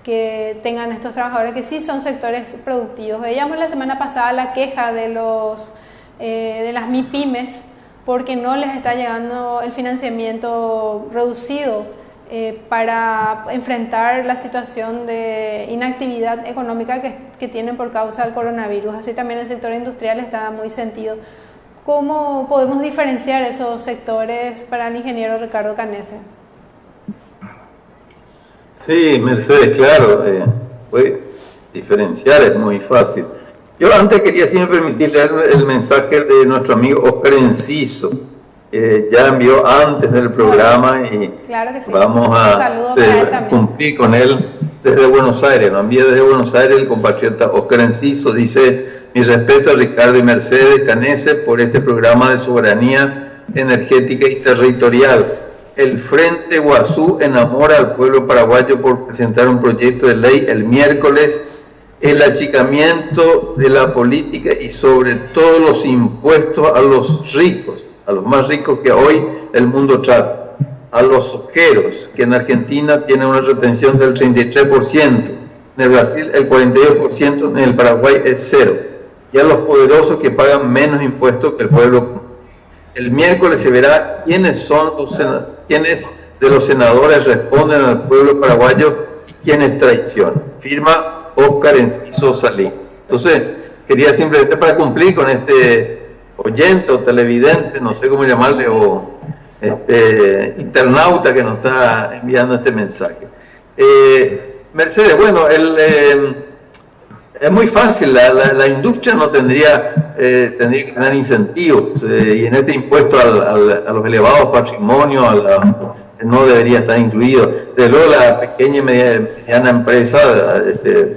que tengan estos trabajadores, que sí son sectores productivos. Veíamos la semana pasada la queja de las MIPYMES porque no les está llegando el financiamiento reducido para enfrentar la situación de inactividad económica que tienen por causa del coronavirus. Así también el sector industrial está muy sentido. ¿Cómo podemos diferenciar esos sectores para el ingeniero Ricardo Canese? Sí, Mercedes, claro, diferenciar es muy fácil. Yo antes quería, si me permitís, leer el mensaje de nuestro amigo Oscar Enciso, ya envió antes del programa y claro que sí. Vamos a cumplir con él desde Buenos Aires. Nos envía desde Buenos Aires el compatriota Oscar Enciso, dice: mi respeto a Ricardo y Mercedes Canese por este programa de soberanía energética y territorial. El Frente Guazú enamora al pueblo paraguayo por presentar un proyecto de ley el miércoles. El achicamiento de la política y sobre todo los impuestos a los ricos, a los más ricos que hoy el mundo trata, a los soqueros, que en Argentina tienen una retención del 33%, en el Brasil el 42%, en el Paraguay es 0%, y a los poderosos que pagan menos impuestos que el pueblo. El miércoles se verá quiénes de los senadores responden al pueblo paraguayo y quiénes traicionan. Firma Oscar Enciso Salí. Entonces, quería simplemente para cumplir con este oyente o televidente, no sé cómo llamarle, o internauta que nos está enviando este mensaje. Mercedes, bueno, es muy fácil, la industria no tendría que tener incentivos, y en este impuesto a los elevados patrimonios no debería estar incluido. Desde luego la pequeña y mediana empresa,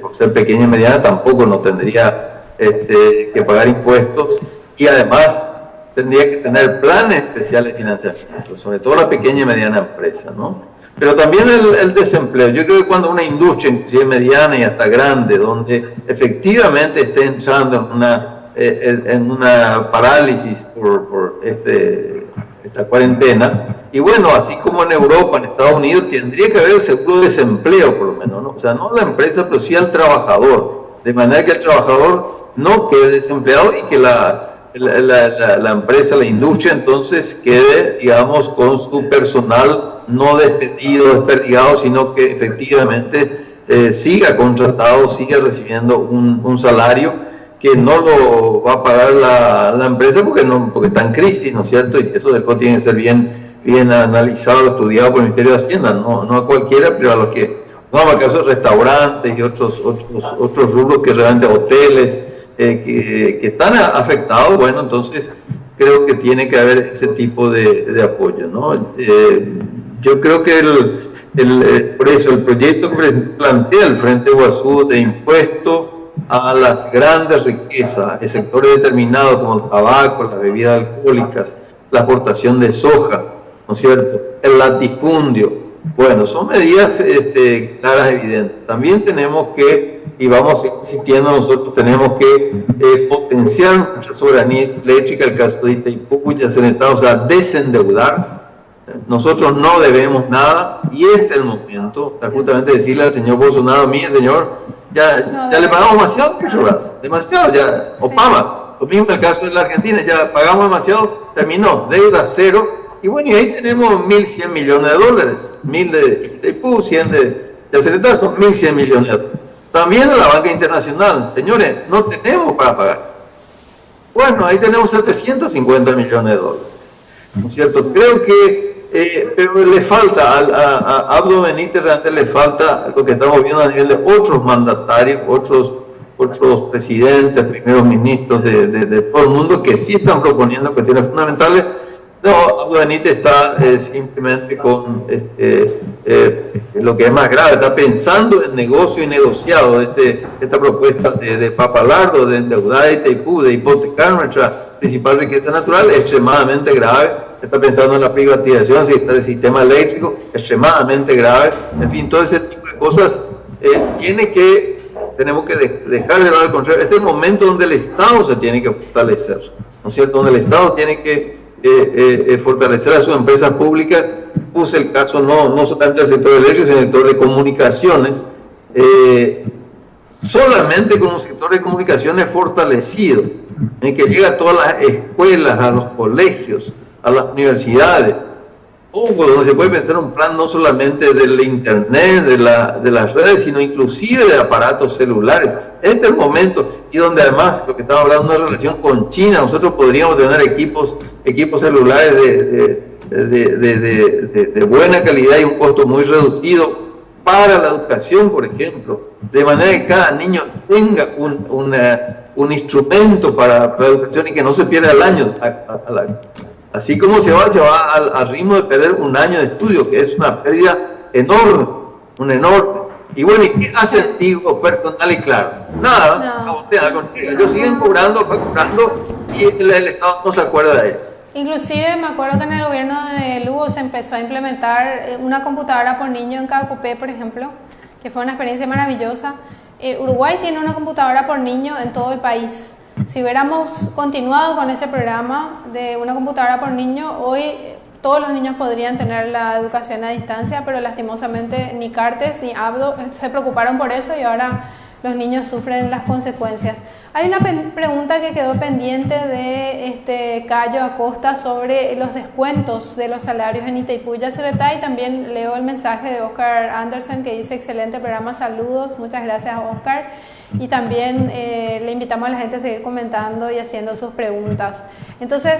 por ser pequeña y mediana, tampoco no tendría que pagar impuestos, y además tendría que tener planes especiales de financiamiento, sobre todo la pequeña y mediana empresa, ¿no? Pero también el desempleo. Yo creo que cuando una industria, inclusive mediana y hasta grande, donde efectivamente esté entrando en una parálisis por esta cuarentena, y bueno, así como en Europa, en Estados Unidos, tendría que haber el seguro de desempleo por lo menos, ¿no? O sea, no la empresa, pero sí al trabajador, de manera que el trabajador no quede desempleado y que la empresa, la industria, entonces quede, digamos, con su personal no despedido, desperdigado, sino que efectivamente siga contratado, siga recibiendo un salario que no lo va a pagar la empresa porque está en crisis, ¿no es cierto? Y eso después tiene que ser bien analizado, estudiado por el Ministerio de Hacienda, no a cualquiera, pero a los que, no, en el caso de restaurantes y otros rubros que realmente hoteles, que están afectados, bueno, entonces creo que tiene que haber ese tipo de apoyo, ¿no? Yo creo que por eso el proyecto que plantea el Frente Guazú de impuesto a las grandes riquezas, de sectores determinados como el tabaco, las bebidas alcohólicas, la exportación de soja, ¿no es cierto?, el latifundio, bueno, son medidas claras, evidentes. También tenemos que, y vamos insistiendo, nosotros tenemos que potenciar nuestra soberanía eléctrica, el caso de Itaipú, ya se necesita, o sea, desendeudar. Nosotros no debemos nada, y este es el momento para justamente decirle al señor Bolsonaro: mire, señor, ya le pagamos demasiado, ya, sí. Obama, lo mismo en el caso de la Argentina, ya pagamos demasiado, terminó, deuda cero, y bueno, y ahí tenemos 1.100 millones de dólares, 1.000 de Itaipú, 100 de Yacyretá, son 1.100 millones de dólares. También de la banca internacional, señores, no tenemos para pagar. Bueno, ahí tenemos 750 millones de dólares, ¿no es cierto? Creo que pero le falta a Abdo Benítez, realmente le falta lo que estamos viendo a nivel de otros mandatarios, otros presidentes, primeros ministros de todo el mundo, que sí están proponiendo cuestiones fundamentales. No, Abdo Benítez está simplemente con lo que es más grave, está pensando en negocio y negociado. Esta propuesta de Papalardo, de endeudar a Itaipú, de hipotecar nuestra principal riqueza natural, es extremadamente grave. Está pensando en la privatización del sistema eléctrico, extremadamente grave. En fin, todo ese tipo de cosas tenemos que dejar de lado el control. Este es el momento donde el Estado se tiene que fortalecer, ¿no es cierto? Donde el Estado tiene que fortalecer a sus empresas públicas. Puse el caso no solamente del sector eléctrico, sino del sector de comunicaciones. Solamente con un sector de comunicaciones fortalecido, en que llega a todas las escuelas, a los colegios, a las universidades, donde se puede pensar un plan no solamente del internet, de las redes, sino inclusive de aparatos celulares. Este es el momento, y donde además, lo que estamos hablando de una relación con China, nosotros podríamos tener equipos celulares de buena calidad y un costo muy reducido para la educación, por ejemplo, de manera que cada niño tenga un instrumento para la educación y que no se pierda el año al año. Así como se va al ritmo de perder un año de estudio, que es una pérdida enorme. Y bueno, ¿y qué hace Tigo personal y claro? Nada, ellos siguen cobrando y el Estado no se acuerda de ellos. Inclusive me acuerdo que en el gobierno de Lugo se empezó a implementar una computadora por niño en Cacupé, por ejemplo, que fue una experiencia maravillosa. Uruguay tiene una computadora por niño en todo el país. Si hubiéramos continuado con ese programa de una computadora por niño, hoy todos los niños podrían tener la educación a distancia, pero lastimosamente ni Cartes ni Abdo se preocuparon por eso y ahora los niños sufren las consecuencias. Hay una pregunta que quedó pendiente de Cayo Acosta sobre los descuentos de los salarios en Itaipú y Yacyretá, y también leo el mensaje de Oscar Anderson que dice: excelente programa, saludos, muchas gracias Oscar. y también le invitamos a la gente a seguir comentando y haciendo sus preguntas. Entonces,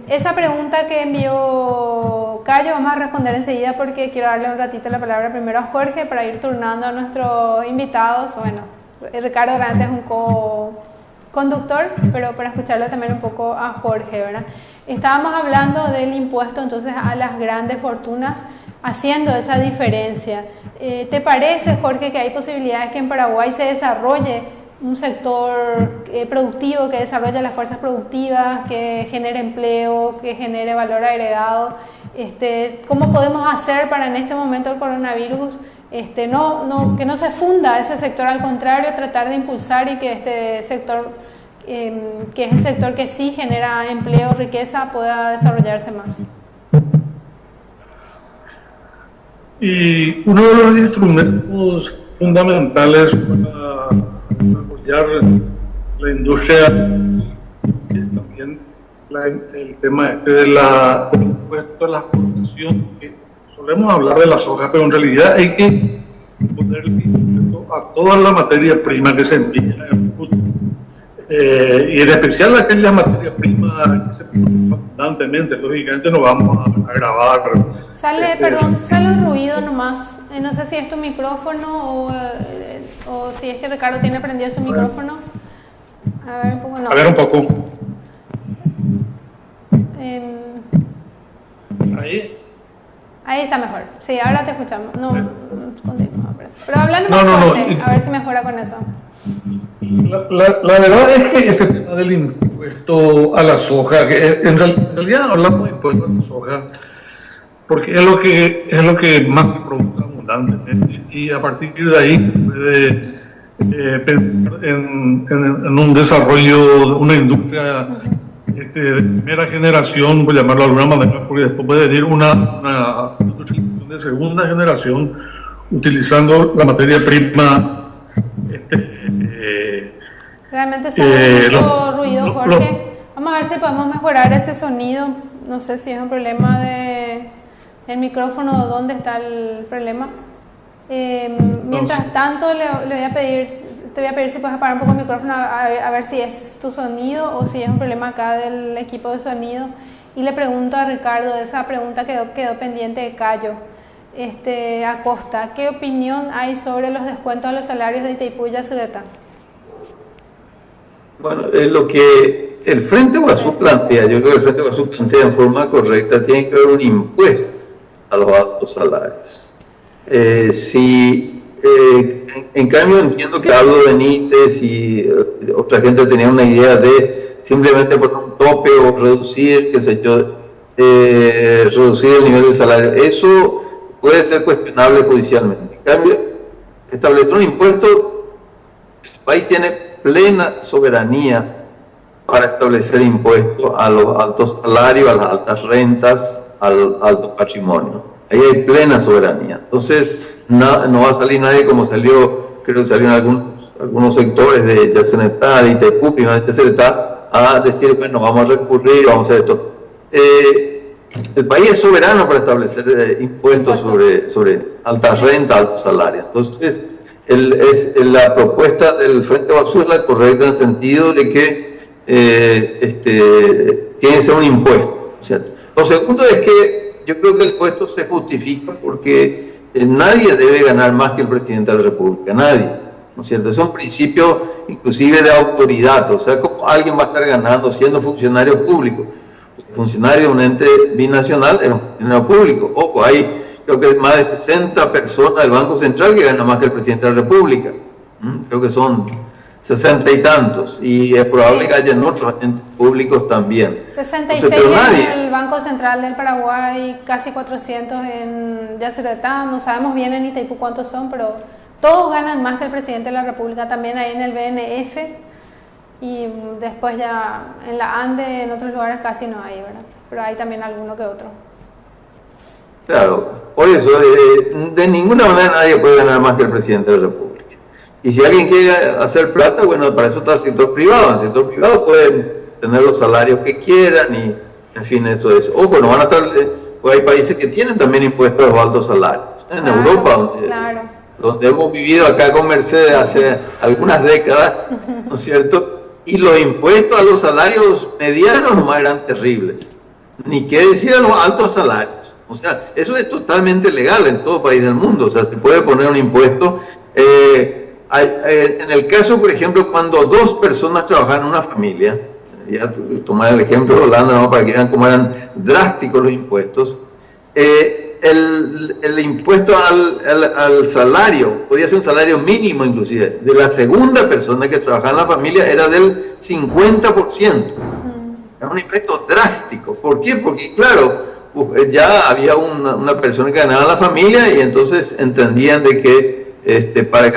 esa pregunta que envió Cayo vamos a responder enseguida porque quiero darle un ratito la palabra primero a Jorge para ir turnando a nuestros invitados. Bueno, Ricardo Grande es un co-conductor, pero para escucharlo también un poco a Jorge, ¿verdad? Estábamos hablando del impuesto entonces a las grandes fortunas, haciendo esa diferencia. ¿Te parece, Jorge, que hay posibilidades que en Paraguay se desarrolle un sector productivo, que desarrolle las fuerzas productivas, que genere empleo, que genere valor agregado? ¿Cómo podemos hacer para en este momento del coronavirus que no se funda ese sector, al contrario, tratar de impulsar y que este sector, que es el sector que sí genera empleo, riqueza, pueda desarrollarse más? Y uno de los instrumentos fundamentales para apoyar la industria es también el tema del impuesto a la exportación, que solemos hablar de la soja, pero en realidad hay que poner impuesto a toda la materia prima que se envía en fruto. Y en especial aquellas materias primas que se producen abundantemente. Lógicamente no vamos a grabar. Sale un ruido nomás. No sé si es tu micrófono o si es que Ricardo tiene prendido su micrófono. A ver un poco. No. A ver un poco. Ahí está mejor. Sí, ahora te escuchamos. No, continúa. Pero hablando más fuerte, a ver si mejora con eso. La verdad es que este tema del impuesto a la soja, que en realidad hablamos de impuesto a la soja porque es lo que más se produce abundantemente, y a partir de ahí puede pensar en un desarrollo de una industria de primera generación, por llamarlo de alguna manera, porque después puede venir una industria de segunda generación utilizando la materia prima. Realmente sale mucho ruido, Jorge. Vamos a ver si podemos mejorar ese sonido. No sé si es un problema del micrófono o dónde está el problema. Mientras tanto, te voy a pedir si puedes apagar un poco el micrófono a ver si es tu sonido o si es un problema acá del equipo de sonido. Y le pregunto a Ricardo, esa pregunta quedó pendiente de Cayo. Acosta, ¿qué opinión hay sobre los descuentos a los salarios de Itaipú y Yacyretá? Bueno, lo que el Frente Guazú plantea, yo creo que el Frente Guazú plantea en forma correcta, tiene que haber un impuesto a los altos salarios. En cambio entiendo que Aldo Benítez y otra gente tenía una idea de simplemente poner un tope o reducir, reducir el nivel de salario. Eso puede ser cuestionable judicialmente. En cambio, establecer un impuesto, el país tiene plena soberanía para establecer impuestos a los altos salarios, a las altas rentas, al alto patrimonio. Ahí hay plena soberanía. Entonces, no va a salir nadie como creo que salieron algunos sectores de Yacyretá, de Itaipú, primero de Yacyretá, a decir, bueno, vamos a recurrir, vamos a hacer esto. El país es soberano para establecer impuestos sobre altas rentas, altos salarios. Entonces, la propuesta del Frente Guazú es la correcta en el sentido de que tiene que ser un impuesto, ¿cierto? Lo segundo es que yo creo que el impuesto se justifica porque nadie debe ganar más que el presidente de la República, nadie, ¿no es cierto? Es un principio inclusive de autoridad, o sea, ¿cómo alguien va a estar ganando siendo funcionario público? Funcionario de un ente binacional es un funcionario público. Ojo, hay creo que más de 60 personas del Banco Central que ganan más que el presidente de la República. Creo que son 60 y tantos, y es probable que hayan otros entes públicos también. 66 en el Banco Central del Paraguay, casi 400 en Yacyretá, no sabemos bien en Itaipú cuántos son, pero todos ganan más que el presidente de la República, también ahí en el BNF, y después ya en la ANDE, en otros lugares casi no hay, ¿verdad? Pero hay también alguno que otro. Claro, por eso, de ninguna manera nadie puede ganar más que el presidente de la República. Y si alguien quiere hacer plata, bueno, para eso está el sector privado. El sector privado pueden tener los salarios que quieran y, en fin, eso es. Ojo, no van a estar, pues hay países que tienen también impuestos a los altos salarios. En Europa, donde donde hemos vivido acá con Mercedes hace algunas décadas, ¿no es cierto? Y los impuestos a los salarios medianos nomás eran terribles. Ni qué decir a los altos salarios. O sea, eso es totalmente legal en todo país del mundo. O sea, se puede poner un impuesto. En el caso, por ejemplo, cuando dos personas trabajan en una familia, ya tomar el ejemplo de Holanda, ¿no? Para que vean cómo eran drásticos los impuestos, el impuesto al salario, podría ser un salario mínimo inclusive, de la segunda persona que trabajaba en la familia era del 50%. Era un impuesto drástico. ¿Por qué? Porque claro, ya había una persona que ganaba la familia y entonces entendían de que para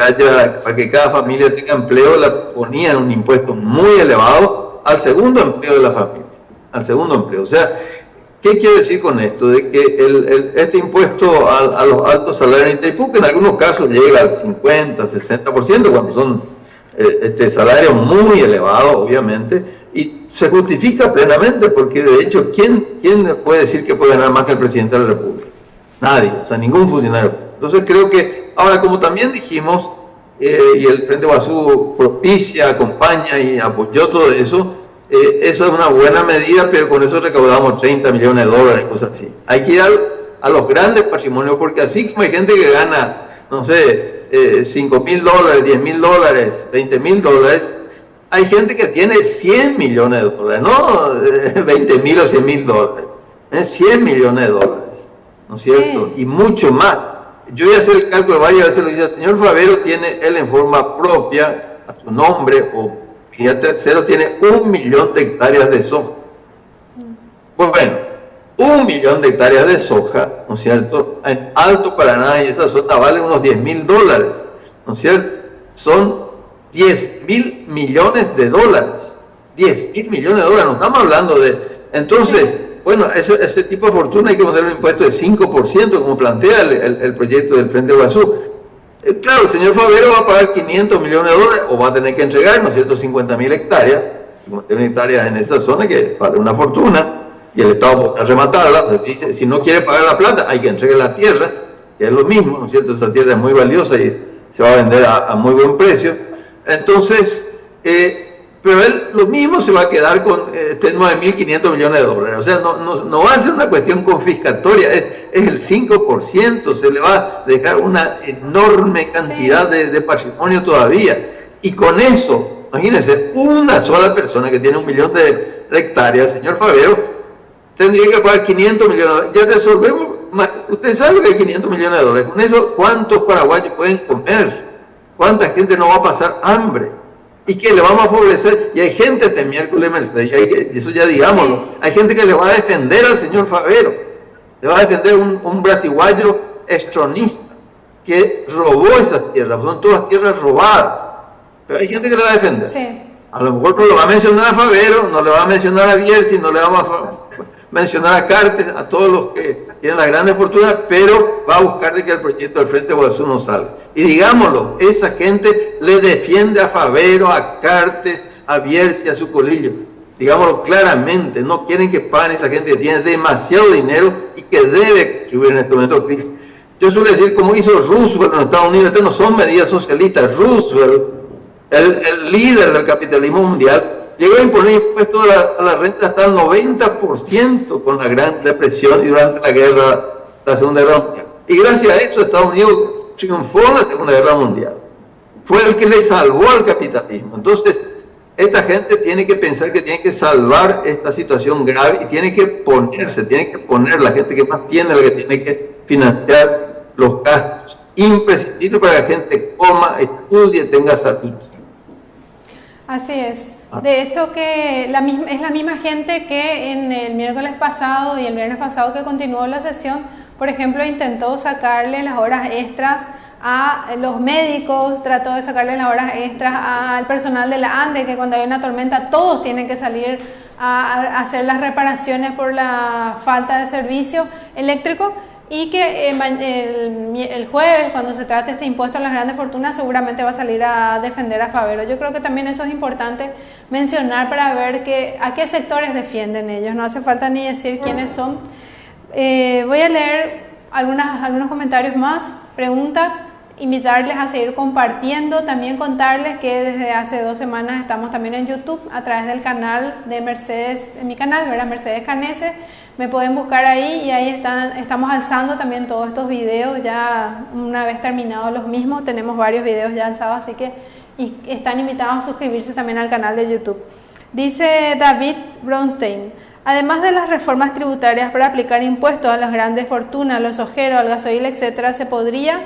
que cada familia tenga empleo, le ponían un impuesto muy elevado al segundo empleo de la familia, al segundo empleo. O sea, ¿qué quiero decir con esto? De que este impuesto a los altos salarios en Itaipú, que en algunos casos llega al 50, 60%, cuando son salarios muy elevados, obviamente, y se justifica plenamente, porque de hecho, ¿quién puede decir que puede ganar más que el presidente de la República? Nadie, o sea, ningún funcionario. Entonces creo que, ahora como también dijimos, y el Frente Guazú propicia, acompaña y apoyó todo eso, esa es una buena medida, pero con eso recaudamos 30 millones de dólares, cosas así. Hay que ir a los grandes patrimonios, porque así como hay gente que gana, no sé, 5 mil dólares, 10 mil dólares, 20 mil dólares, hay gente que tiene 100 millones de dólares, no 20 mil o 100 mil dólares, 100 millones de dólares, ¿no es cierto? Sí. Y mucho más. Yo voy a hacer el cálculo varias veces, lo dice, el señor Favero tiene él en forma propia, a su nombre, o Villa Tercero, tiene 1 millón de hectáreas de soja. Pues bueno, 1 millón de hectáreas de soja, ¿no es cierto? En Alto Paraná y esa zona vale unos 10 mil dólares, ¿no es cierto? Son 10 mil millones de dólares. 10 mil millones de dólares, no estamos hablando de... Entonces, bueno, ese tipo de fortuna hay que poner un impuesto de 5%, como plantea el proyecto del Frente Guazú. Claro, el señor Favero va a pagar 500 millones de dólares, o va a tener que entregar, ¿no es cierto?, 50.000 hectáreas, 50.000 hectáreas en esa zona que vale una fortuna, y el Estado puede rematarla. O sea, si no quiere pagar la plata, hay que entregar la tierra, que es lo mismo, ¿no es cierto?, esa tierra es muy valiosa y se va a vender a muy buen precio. Entonces, pero él lo mismo se va a quedar con 9.500 millones de dólares. O sea, no va a ser una cuestión confiscatoria, es el 5%, se le va a dejar una enorme cantidad de patrimonio todavía. Y con eso, imagínense, una sola persona que tiene 1 millón de hectáreas, señor Favero, tendría que pagar 500 millones de dólares. Ya resolvemos, usted sabe lo que es 500 millones de dólares. Con eso, ¿cuántos paraguayos pueden comer? ¿Cuánta gente no va a pasar hambre? ¿Y que le vamos a favorecer? Y hay gente este miércoles, Mercedes, eso ya digámoslo, hay gente que le va a defender al señor Favero, le va a defender un brasiguayo estronista que robó esas tierras, son todas tierras robadas, pero hay gente que le va a defender. Sí. A lo mejor no le va a mencionar a Favero, no le va a mencionar a Bierzi, no le vamos a mencionar a Cartes, a todos los que tienen la grandes fortunas, pero va a buscar de que el proyecto del Frente Guazú no salga. Y digámoslo, esa gente le defiende a Favero, a Cartes, a Bierzi, a su colillo. Digámoslo claramente, no quieren que paguen esa gente que tiene demasiado dinero y que debe contribuir en este momento crisis. Yo suelo decir, como hizo Roosevelt en los Estados Unidos, estas no son medidas socialistas. Roosevelt, el líder del capitalismo mundial, llegó a imponer impuestos a la renta hasta el 90% con la Gran Depresión y durante la Segunda Guerra Mundial. Y gracias a eso Estados Unidos triunfó en la Segunda Guerra Mundial. Fue el que le salvó al capitalismo. Entonces, esta gente tiene que pensar que tiene que salvar esta situación grave y tiene que poner la gente que más tiene, la que tiene que financiar los gastos imprescindibles para que la gente coma, estudie, tenga salud. Así es. De hecho, que es la misma gente que en el miércoles pasado y el viernes pasado que continuó la sesión, por ejemplo, intentó sacarle las horas extras a los médicos, trató de sacarle las horas extras al personal de la ANDE, que cuando hay una tormenta todos tienen que salir a hacer las reparaciones por la falta de servicio eléctrico. Y que el jueves, cuando se trate este impuesto a las grandes fortunas, seguramente va a salir a defender a Favero. Yo creo que también eso es importante mencionar para ver a qué sectores defienden ellos. No hace falta ni decir quiénes son. Voy a leer algunos comentarios más, preguntas. invitarles a seguir compartiendo, también contarles que desde hace 2 semanas estamos también en YouTube a través del canal de Mercedes, en mi canal, ¿verdad? Mercedes Canese, me pueden buscar ahí y ahí estamos alzando también todos estos videos, ya una vez terminados los mismos, tenemos varios videos ya alzados, así que están invitados a suscribirse también al canal de YouTube. Dice David Bronstein: además de las reformas tributarias para aplicar impuestos a las grandes fortunas, a los ojeros, al gasoil, etcétera, se podría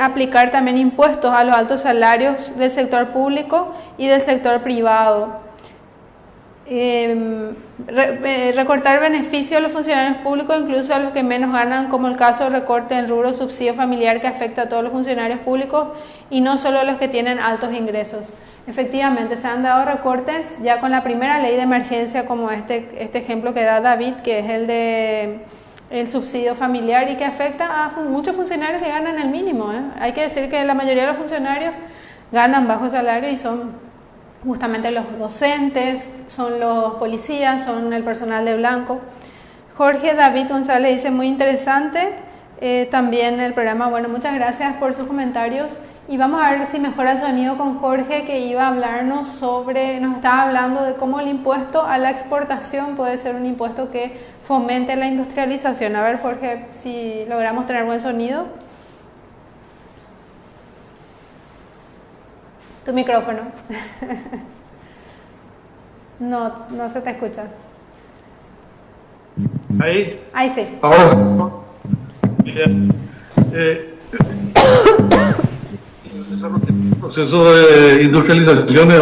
aplicar también impuestos a los altos salarios del sector público y del sector privado. Recortar beneficios a los funcionarios públicos, incluso a los que menos ganan, como el caso de recorte en rubro subsidio familiar que afecta a todos los funcionarios públicos y no solo a los que tienen altos ingresos. Efectivamente, se han dado recortes ya con la primera ley de emergencia, como este ejemplo que da David, que es el de el subsidio familiar y que afecta a muchos funcionarios que ganan el mínimo. Hay que decir que la mayoría de los funcionarios ganan bajo salario y son justamente los docentes, son los policías, son el personal de blanco. Jorge David González dice: muy interesante también el programa. Bueno, muchas gracias por sus comentarios y vamos a ver si mejora el sonido con Jorge, que iba a hablarnos sobre, nos estaba hablando de cómo el impuesto a la exportación puede ser un impuesto que fomente la industrialización. A ver, Jorge, si logramos tener buen sonido. Tu micrófono. No se te escucha. Ahí. Ahí sí. Ahora el proceso de industrialización es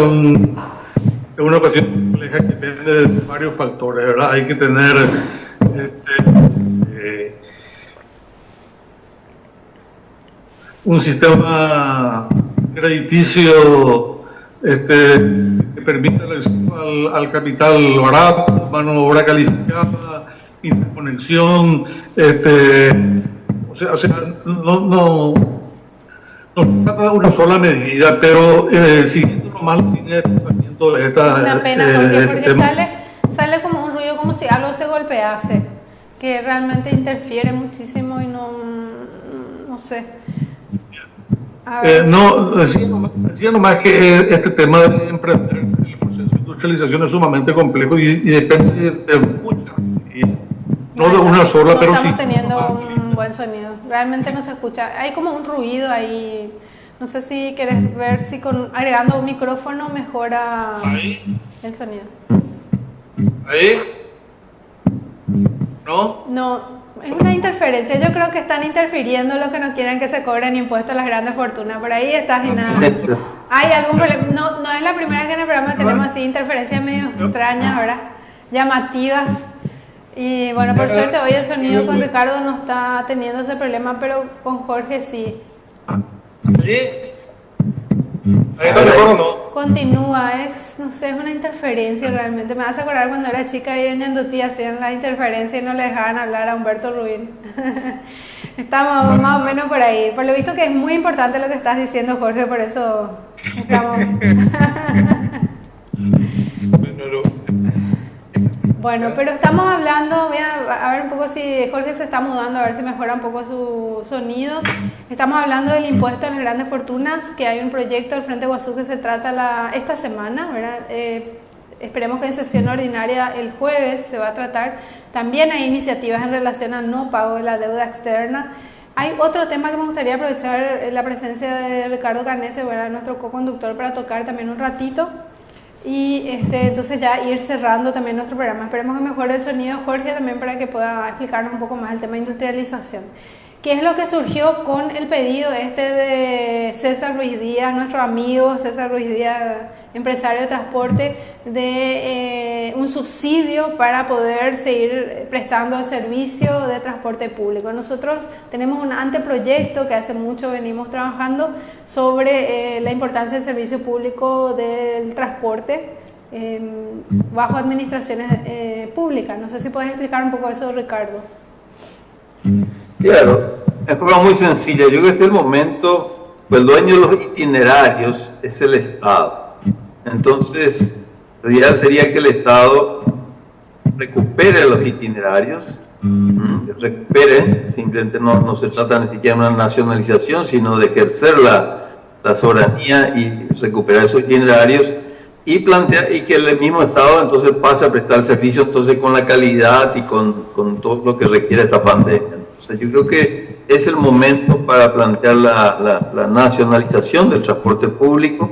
una cuestión compleja que depende de varios factores, ¿verdad? Hay que tener un sistema crediticio que permita el acceso al capital barato, mano de obra calificada, interconexión, o sea, no trata de una sola medida, pero siguiendo nomás la línea de pensamiento de esta. Una pena, porque sale como un ruido, como si algo se golpease, que realmente interfiere muchísimo y no sé. Decía nomás que este tema de emprender el proceso de industrialización es sumamente complejo y depende de muchas medidas, no de una sola, pero sí. Estamos teniendo un buen sonido, realmente no se escucha, hay como un ruido ahí, no sé si quieres ver si agregando un micrófono mejora el sonido. ¿Ahí? ¿No? No. Es una interferencia, yo creo que están interfiriendo los que no quieren que se cobren impuestos a las grandes fortunas, por ahí estás y nada. ¿Hay algún problema? No es la primera vez que en el programa tenemos así interferencias medio extrañas, ¿verdad? Llamativas. Y bueno, por suerte hoy el sonido con Ricardo no está teniendo ese problema, pero con Jorge sí. ¿Ahí está mejor o no? Continúa, no sé, es una interferencia realmente. Me hace acordar cuando era chica y en Ñandutí hacían la interferencia y no le dejaban hablar a Humberto Rubín. Estamos más o menos por ahí. Por lo visto que es muy importante lo que estás diciendo, Jorge, por eso estamos... Bueno, pero estamos hablando, voy a ver un poco si Jorge se está mudando, a ver si mejora un poco su sonido. Estamos hablando del impuesto a las grandes fortunas, que hay un proyecto del Frente Guazú que se trata esta semana, ¿verdad? Esperemos que en sesión ordinaria el jueves se va a tratar. También hay iniciativas en relación al no pago de la deuda externa. Hay otro tema que me gustaría aprovechar la presencia de Ricardo Canese, ¿verdad? Nuestro co-conductor, para tocar también un ratito. Y entonces ya ir cerrando también nuestro programa. Esperemos que mejore el sonido, Jorge, también para que pueda explicarnos un poco más el tema de industrialización. ¿Qué es lo que surgió con el pedido de César Ruiz Díaz, nuestro amigo César Ruiz Díaz, empresario de transporte, de un subsidio para poder seguir prestando el servicio de transporte público? Nosotros tenemos un anteproyecto que hace mucho venimos trabajando sobre la importancia del servicio público del transporte bajo administraciones públicas. No sé si puedes explicar un poco eso, Ricardo. Claro, es forma muy sencilla. Yo creo que este es el momento, pues el dueño de los itinerarios es el Estado. Entonces, lo ideal sería que el Estado recupere los itinerarios recuperen. Simplemente no se trata ni siquiera de una nacionalización, sino de ejercer la soberanía y recuperar esos itinerarios y plantear y que el mismo Estado entonces pase a prestar el servicio entonces con la calidad y con todo lo que requiere esta pandemia. Entonces yo creo que es el momento para plantear la nacionalización del transporte público,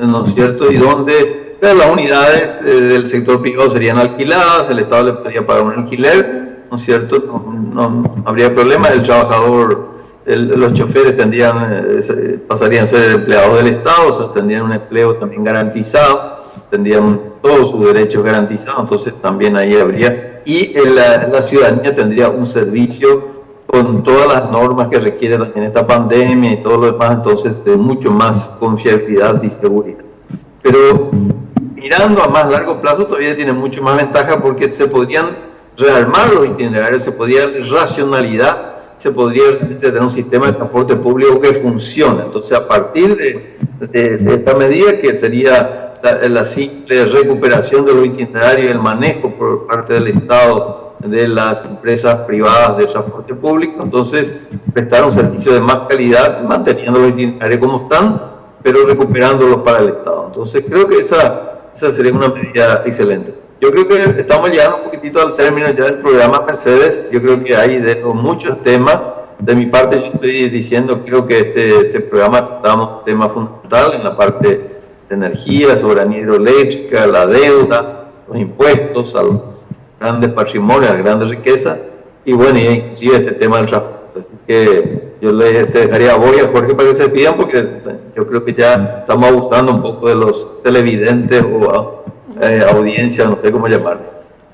¿no es cierto? Y donde las unidades del sector privado serían alquiladas, el Estado le podría pagar un alquiler, ¿no es cierto? No habría problema, el trabajador, los choferes pasarían a ser empleados del Estado, o sea, tendrían un empleo también garantizado, tendrían todos sus derechos garantizados, entonces también ahí habría, y la ciudadanía tendría un servicio con todas las normas que requiere también esta pandemia y todo lo demás, entonces de mucho más confiabilidad y seguridad. Pero mirando a más largo plazo todavía tiene mucho más ventaja porque se podrían rearmar los itinerarios, se podría racionalidad, se podría tener un sistema de transporte público que funcione. Entonces, a partir de esta medida, que sería la simple recuperación de los itinerarios y el manejo por parte del Estado de las empresas privadas de transporte público, entonces prestar un servicio de más calidad, manteniendo los itinerarios como están, pero recuperándolos para el Estado. Entonces, creo que esa sería una medida excelente. Yo creo que estamos llegando un poquitito al término ya del programa Mercedes. Yo creo que hay muchos temas. De mi parte, yo estoy diciendo, creo que este programa tratamos un tema fundamental en la parte de energía, soberanía hidroeléctrica, la deuda, los impuestos a los grandes patrimonios, a las grandes riquezas, y bueno, y inclusive este tema del transporte. Así que yo le dejaría a vos y a Jorge para que se pidan, porque yo creo que ya estamos abusando un poco de los televidentes o audiencia, no sé cómo llamarlo.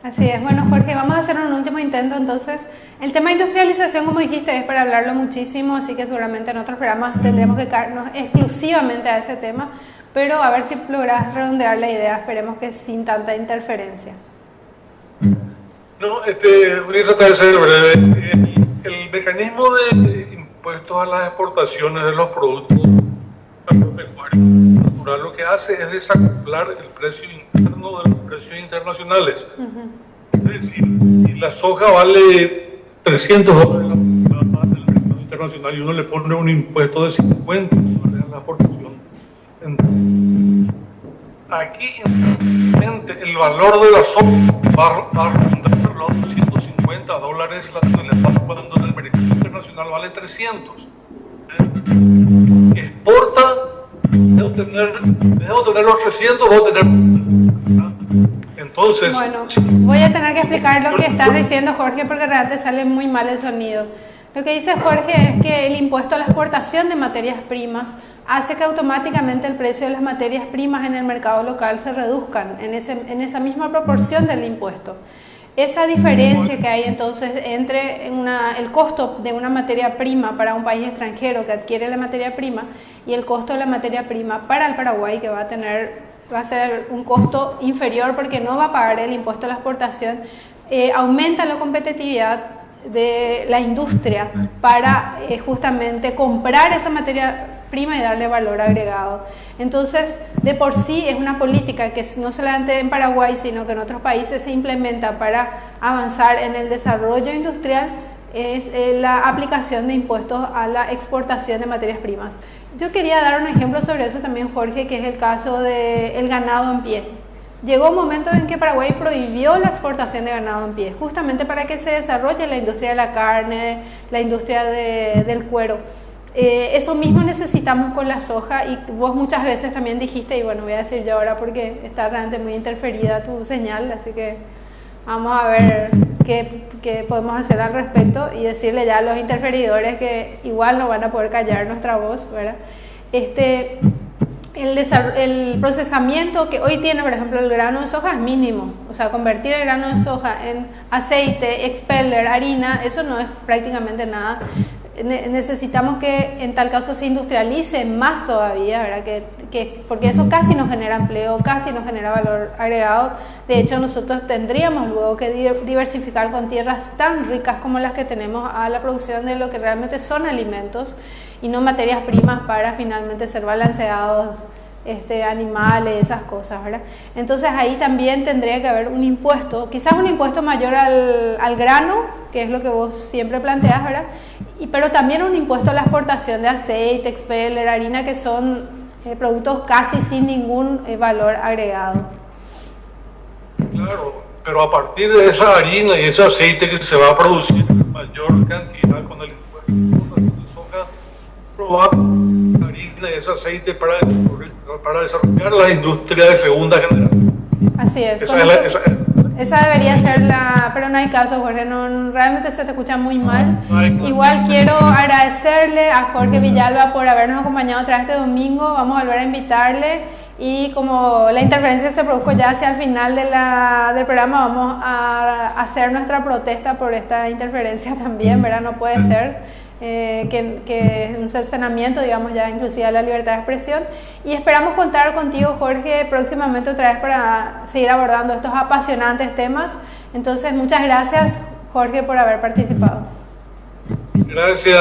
Así es. Bueno, Jorge, vamos a hacer un último intento entonces. El tema de industrialización, como dijiste, es para hablarlo muchísimo, así que seguramente en otros programas tendremos que quedarnos exclusivamente a ese tema, pero a ver si logras redondear la idea, esperemos que sin tanta interferencia. No, voy a tratar de ser breve. El mecanismo de impuestos a las exportaciones de los productos agropecuarios natural lo que hace es desacoplar el precio interno de los precios internacionales. Es decir, si la soja vale $300 en el mercado internacional y uno le pone un impuesto de $50 a la exportación, aquí el valor de la soja va a rondar los $250 la tonelada, cuando en el mercado internacional vale 300. Exporta, de obtener los 300, va a obtener. Entonces, bueno, voy a tener que explicar lo que estás diciendo, Jorge, porque realmente sale muy mal el sonido. Lo que dice Jorge es que el impuesto a la exportación de materias primas hace que automáticamente el precio de las materias primas en el mercado local se reduzcan en esa misma proporción del impuesto. Esa diferencia que hay entonces entre el costo de una materia prima para un país extranjero que adquiere la materia prima y el costo de la materia prima para el Paraguay, que va a ser un costo inferior porque no va a pagar el impuesto a la exportación, aumenta la competitividad de la industria para justamente comprar esa materia prima y darle valor agregado. Entonces, de por sí es una política que no solamente en Paraguay, sino que en otros países se implementa para avanzar en el desarrollo industrial, es la aplicación de impuestos a la exportación de materias primas. Yo quería dar un ejemplo sobre eso también, Jorge, que es el caso del ganado en pie. Llegó un momento en que Paraguay prohibió la exportación de ganado en pie, justamente para que se desarrolle la industria de la carne, la industria del cuero. Eso mismo necesitamos con la soja, y vos muchas veces también dijiste, y bueno, voy a decir yo ahora porque está realmente muy interferida tu señal, así que vamos a ver qué podemos hacer al respecto y decirle ya a los interferidores que igual no van a poder callar nuestra voz, ¿verdad? El procesamiento que hoy tiene, por ejemplo, el grano de soja es mínimo. O sea, convertir el grano de soja en aceite, expeller, harina, eso no es prácticamente nada. Necesitamos que en tal caso se industrialice más todavía, ¿verdad? Porque eso casi nos genera empleo, casi nos genera valor agregado. De hecho, nosotros tendríamos luego que diversificar con tierras tan ricas como las que tenemos a la producción de lo que realmente son alimentos y no materias primas para finalmente ser balanceados animales, esas cosas, ¿verdad? Entonces ahí también tendría que haber un impuesto, quizás un impuesto mayor al grano, que es lo que vos siempre planteas, ¿verdad? Pero también un impuesto a la exportación de aceite, expeller, harina, que son productos casi sin ningún valor agregado. Claro, pero a partir de esa harina y ese aceite que se va a producir en mayor cantidad con el impuesto de soja, probar harina y ese aceite para desarrollar la industria de segunda generación. Así es. Esa debería ser pero no hay caso, Jorge, realmente se te escucha muy mal. Igual quiero agradecerle a Jorge Villalba por habernos acompañado tras este domingo. Vamos a volver a invitarle y como la interferencia se produjo ya hacia el final del programa, vamos a hacer nuestra protesta por esta interferencia también, ¿verdad? No puede ser que un cercenamiento, digamos, ya inclusive a la libertad de expresión, y esperamos contar contigo, Jorge, próximamente otra vez para seguir abordando estos apasionantes temas. Entonces, muchas gracias, Jorge, por haber participado. Gracias,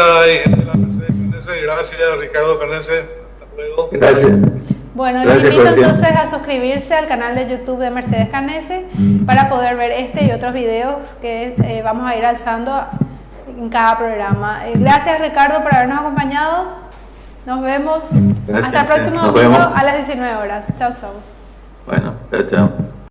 gracias, Ricardo Canese. Hasta luego. Gracias. Bueno, les invito entonces a suscribirse al canal de YouTube de Mercedes Canese para poder ver este y otros videos que vamos a ir alzando en cada programa. Gracias, Ricardo, por habernos acompañado. Nos vemos. Gracias. Hasta el próximo domingo a las 19 horas. Chao, chao. Bueno, chao, chao.